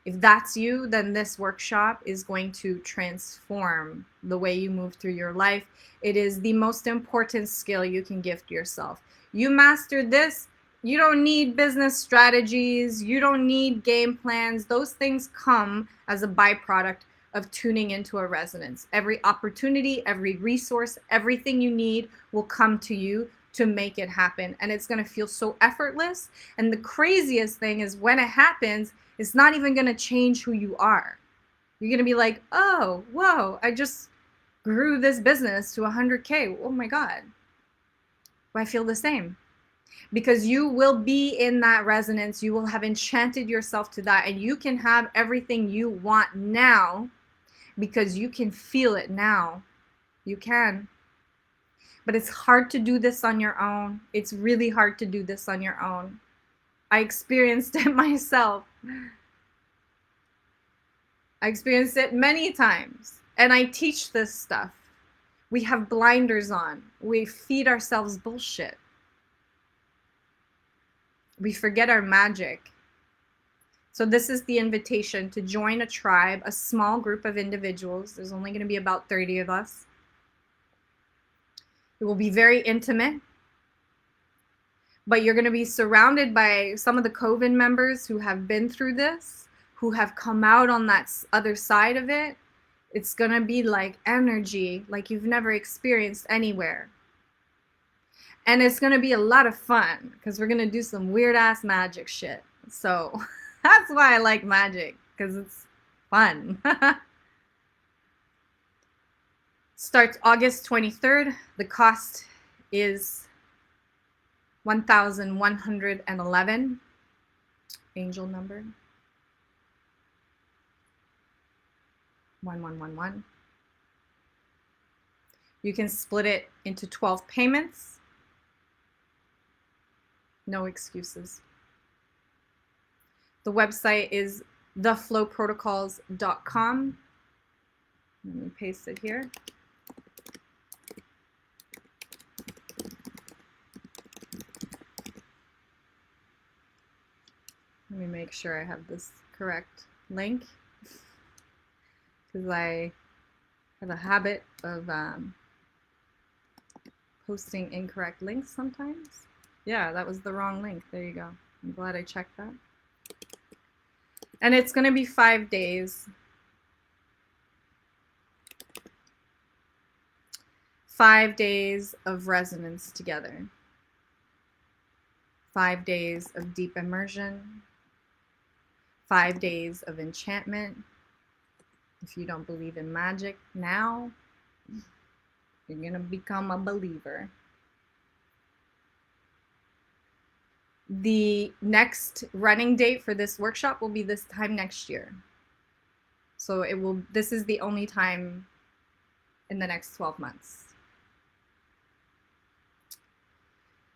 S1: If that's you, then this workshop is going to transform the way you move through your life. It is the most important skill you can gift yourself. You master this, you don't need business strategies, you don't need game plans. Those things come as a byproduct of tuning into a resonance. Every opportunity, every resource, everything you need will come to you to make it happen. And it's going to feel so effortless. And the craziest thing is when it happens, it's not even going to change who you are. You're going to be like, oh, whoa, I just grew this business to 100K. Oh my God. I feel the same. Because you will be in that resonance. You will have enchanted yourself to that. And you can have everything you want now because you can feel it now. You can. But it's hard to do this on your own. It's really hard to do this on your own. I experienced it myself. I experienced it many times. And I teach this stuff. We have blinders on. We feed ourselves bullshit. We forget our magic. So this is the invitation to join a tribe, a small group of individuals. There's only going to be about 30 of us. It will be very intimate. But you're going to be surrounded by some of the COVID members who have been through this, who have come out on that other side of it. It's going to be like energy like you've never experienced anywhere. And it's going to be a lot of fun because we're going to do some weird ass magic shit. So that's why I like magic, because it's fun. Starts August 23rd. The cost is 1,111. Angel number 1111. You can split it into 12 payments. No excuses. The website is theflowprotocols.com. Let me paste it here. Let me make sure I have this correct link, because I have a habit of posting incorrect links sometimes. Yeah, that was the wrong link. There you go. I'm glad I checked that. And it's going to be 5 days. 5 days of resonance together. 5 days of deep immersion. 5 days of enchantment. If you don't believe in magic now, you're going to become a believer. The next running date for this workshop will be this time next year. So this is the only time in the next 12 months.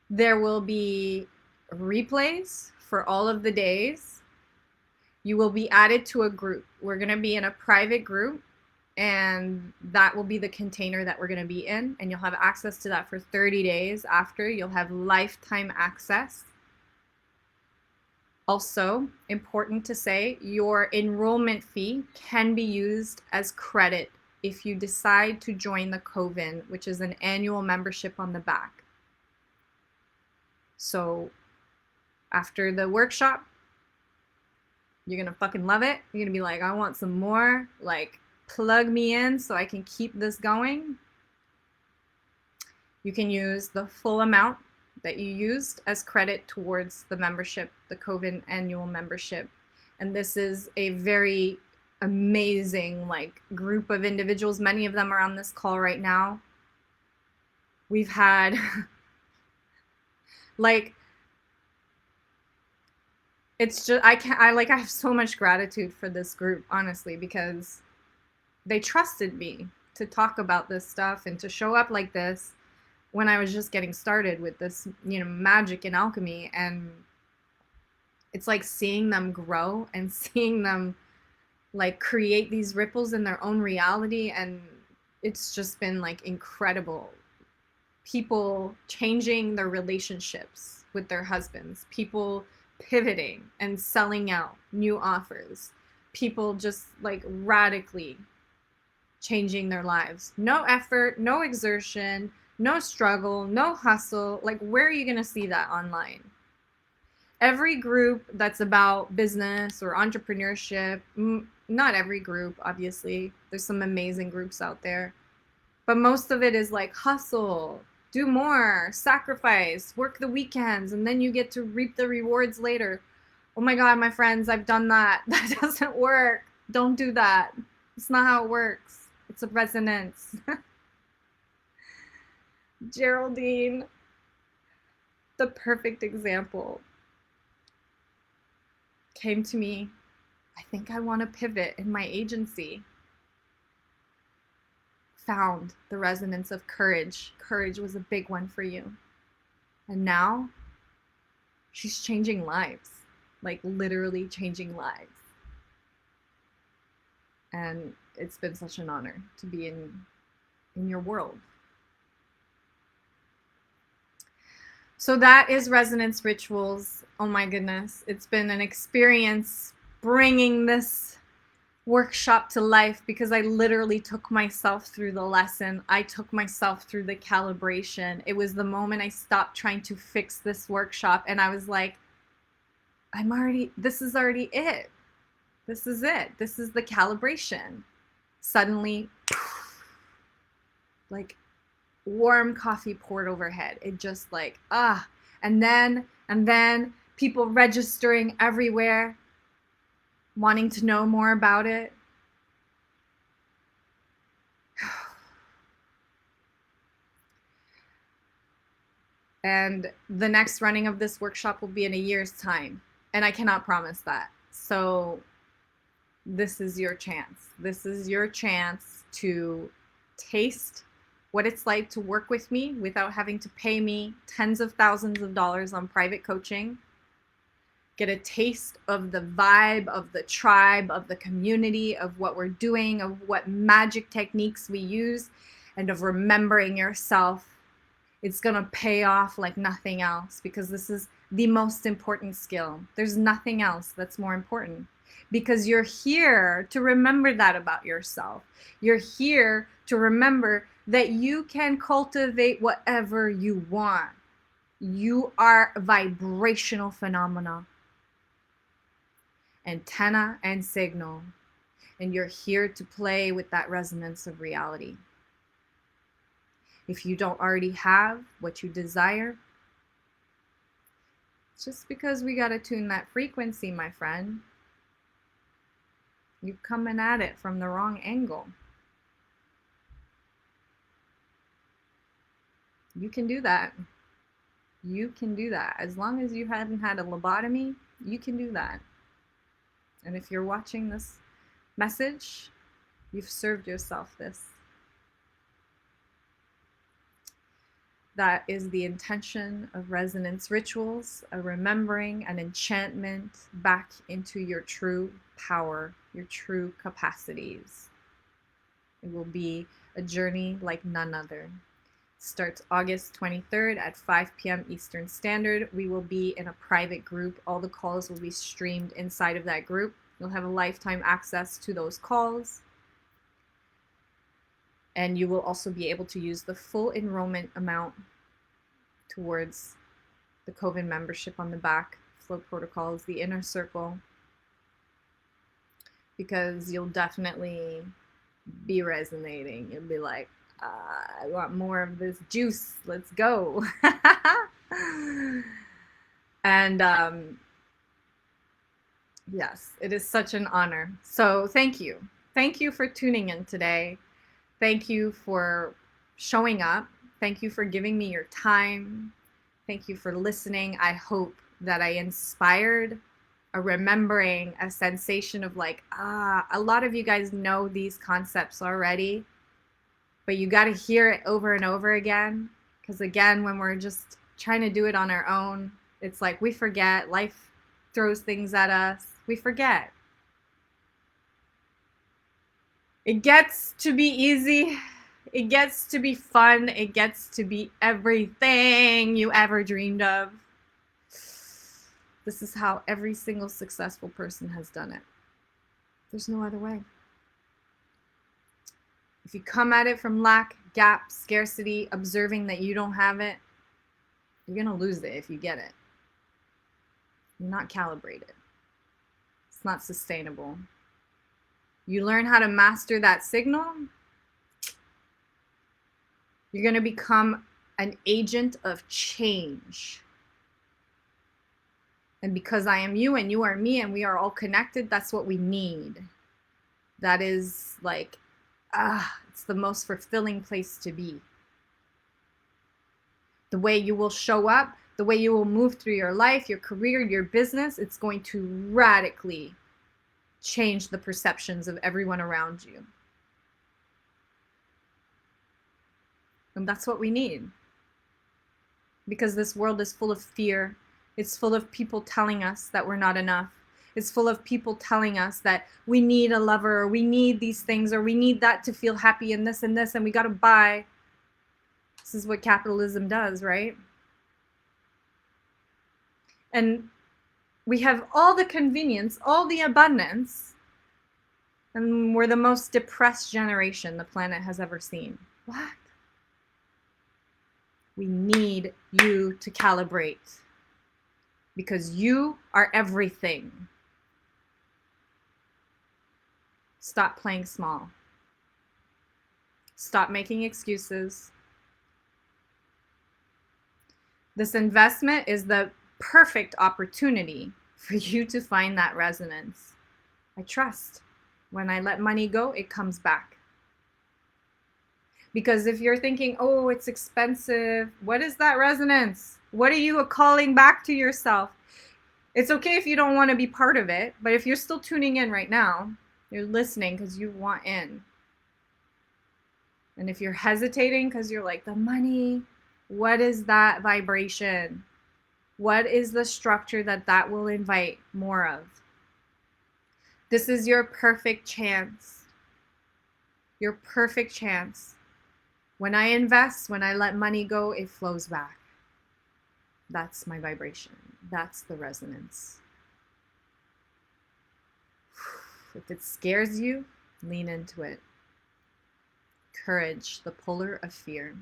S1: There will be replays for all of the days. You will be added to a group. We're going to be in a private group, and that will be the container that we're going to be in, and you'll have access to that for 30 days after. You'll have lifetime access. Also, important to say, your enrollment fee can be used as credit if you decide to join the Coven, which is an annual membership on the back. So after the workshop, you're going to fucking love it. You're going to be like, I want some more. Like, plug me in so I can keep this going. You can use the full amount that you used as credit towards the membership, the Coven annual membership. And this is a very amazing like group of individuals. Many of them are on this call right now. We've had like, it's just, I have so much gratitude for this group, honestly, because they trusted me to talk about this stuff and to show up like this when I was just getting started with this, magic and alchemy. And it's like seeing them grow and seeing them like create these ripples in their own reality. And it's just been like incredible. People changing their relationships with their husbands, people pivoting and selling out new offers, people just like radically changing their lives. No effort, no exertion, no struggle, no hustle. Like, where are you going to see that online? Every group that's about business or entrepreneurship, not every group, obviously. There's some amazing groups out there. But most of it is like hustle, do more, sacrifice, work the weekends, and then you get to reap the rewards later. Oh my God, my friends, I've done that. That doesn't work. Don't do that. It's not how it works. It's a resonance. Geraldine, the perfect example, came to me. I think I want to pivot in my agency. Found the resonance of courage. Courage was a big one for you. And now she's changing lives, like literally changing lives. And it's been such an honor to be in your world. So that is Resonance Rituals. Oh my goodness. It's been an experience bringing this workshop to life, because I literally took myself through the lesson. I took myself through the calibration. It was the moment I stopped trying to fix this workshop and I was like, this is already it. This is it. This is the calibration. Suddenly, like warm coffee poured overhead. It just like, and then people registering everywhere, wanting to know more about it. And the next running of this workshop will be in a year's time. And I cannot promise that. So this is your chance. This is your chance to taste what it's like to work with me without having to pay me tens of thousands of dollars on private coaching. Get a taste of the vibe, of the tribe, of the community, of what we're doing, of what magic techniques we use, and of remembering yourself. It's going to pay off like nothing else, because this is the most important skill. There's nothing else that's more important, because you're here to remember that about yourself. You're here to remember that you can cultivate whatever you want. You are a vibrational phenomena, antenna and signal, and you're here to play with that resonance of reality. If you don't already have what you desire, it's just because we got to tune that frequency, my friend. You're coming at it from the wrong angle. You can do that. You can do that. As long as you haven't had a lobotomy, you can do that. And if you're watching this message, you've served yourself this. That is the intention of Resonance Rituals, a remembering, an enchantment back into your true power, your true capacities. It will be a journey like none other. Starts August 23rd at 5 p.m. Eastern Standard. We will be in a private group. All the calls will be streamed inside of that group. You'll have a lifetime access to those calls. And you will also be able to use the full enrollment amount towards the COVID membership on the back, Flow Protocols, the inner circle, because you'll definitely be resonating. You'll be like, I want more of this juice. Let's go. And Yes, it is such an honor. So thank you. Thank you for tuning in today. Thank you for showing up. Thank you for giving me your time. Thank you for listening. I hope that I inspired a remembering, a sensation of like, a lot of you guys know these concepts already, but you got to hear it over and over again. Because again, when we're just trying to do it on our own, it's like we forget. Life throws things at us. We forget. It gets to be easy. It gets to be fun. It gets to be everything you ever dreamed of. This is how every single successful person has done it. There's no other way. If you come at it from lack, gap, scarcity, observing that you don't have it, you're going to lose it if you get it. You're not calibrated. It's not sustainable. You learn how to master that signal, you're going to become an agent of change. And because I am you and you are me and we are all connected, that's what we need. That is like, it's the most fulfilling place to be. The way you will show up, the way you will move through your life, your career, your business, it's going to radically change the perceptions of everyone around you. And that's what we need. Because this world is full of fear. It's full of people telling us that we're not enough. It's full of people telling us that we need a lover, or we need these things, or we need that to feel happy, and this, and we got to buy. This is what capitalism does, right? And we have all the convenience, all the abundance, and we're the most depressed generation the planet has ever seen. What? We need you to calibrate, because you are everything. Stop playing small. Stop making excuses. This investment is the perfect opportunity for you to find that resonance. I trust. When I let money go, it comes back. Because if you're thinking, oh, it's expensive, what is that resonance? What are you calling back to yourself? It's okay if you don't want to be part of it, but if you're still tuning in right now, you're listening because you want in. And if you're hesitating because you're like, the money, what is that vibration? What is the structure that will invite more of? This is your perfect chance. Your perfect chance. When I invest, when I let money go, it flows back. That's my vibration. That's the resonance. If it scares you, lean into it. Courage, the polar of fear.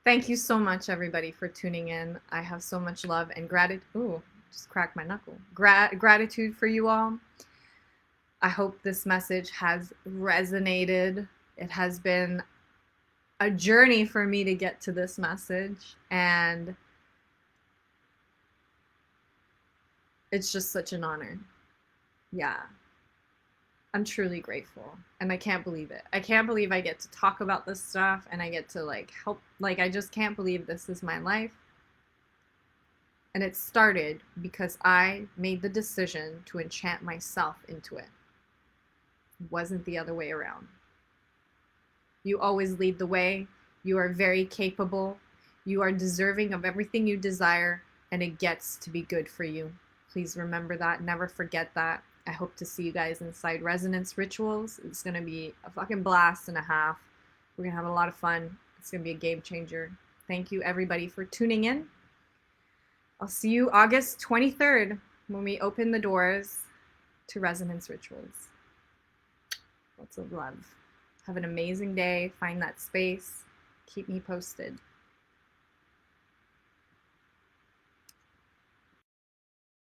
S1: Thank you so much, everybody, for tuning in. I have so much love and gratitude. Ooh, just cracked my knuckle. Gratitude for you all. I hope this message has resonated. It has been a journey for me to get to this message, and it's just such an honor. Yeah. I'm truly grateful, and I can't believe it. I can't believe I get to talk about this stuff and I get to like help. Like, I just can't believe this is my life. And it started because I made the decision to enchant myself into it. It wasn't the other way around. You always lead the way. You are very capable. You are deserving of everything you desire, and it gets to be good for you. Please remember that. Never forget that. I hope to see you guys inside Resonance Rituals. It's going to be a fucking blast and a half. We're going to have a lot of fun. It's going to be a game changer. Thank you, everybody, for tuning in. I'll see you August 23rd when we open the doors to Resonance Rituals. Lots of love. Have an amazing day. Find that space. Keep me posted.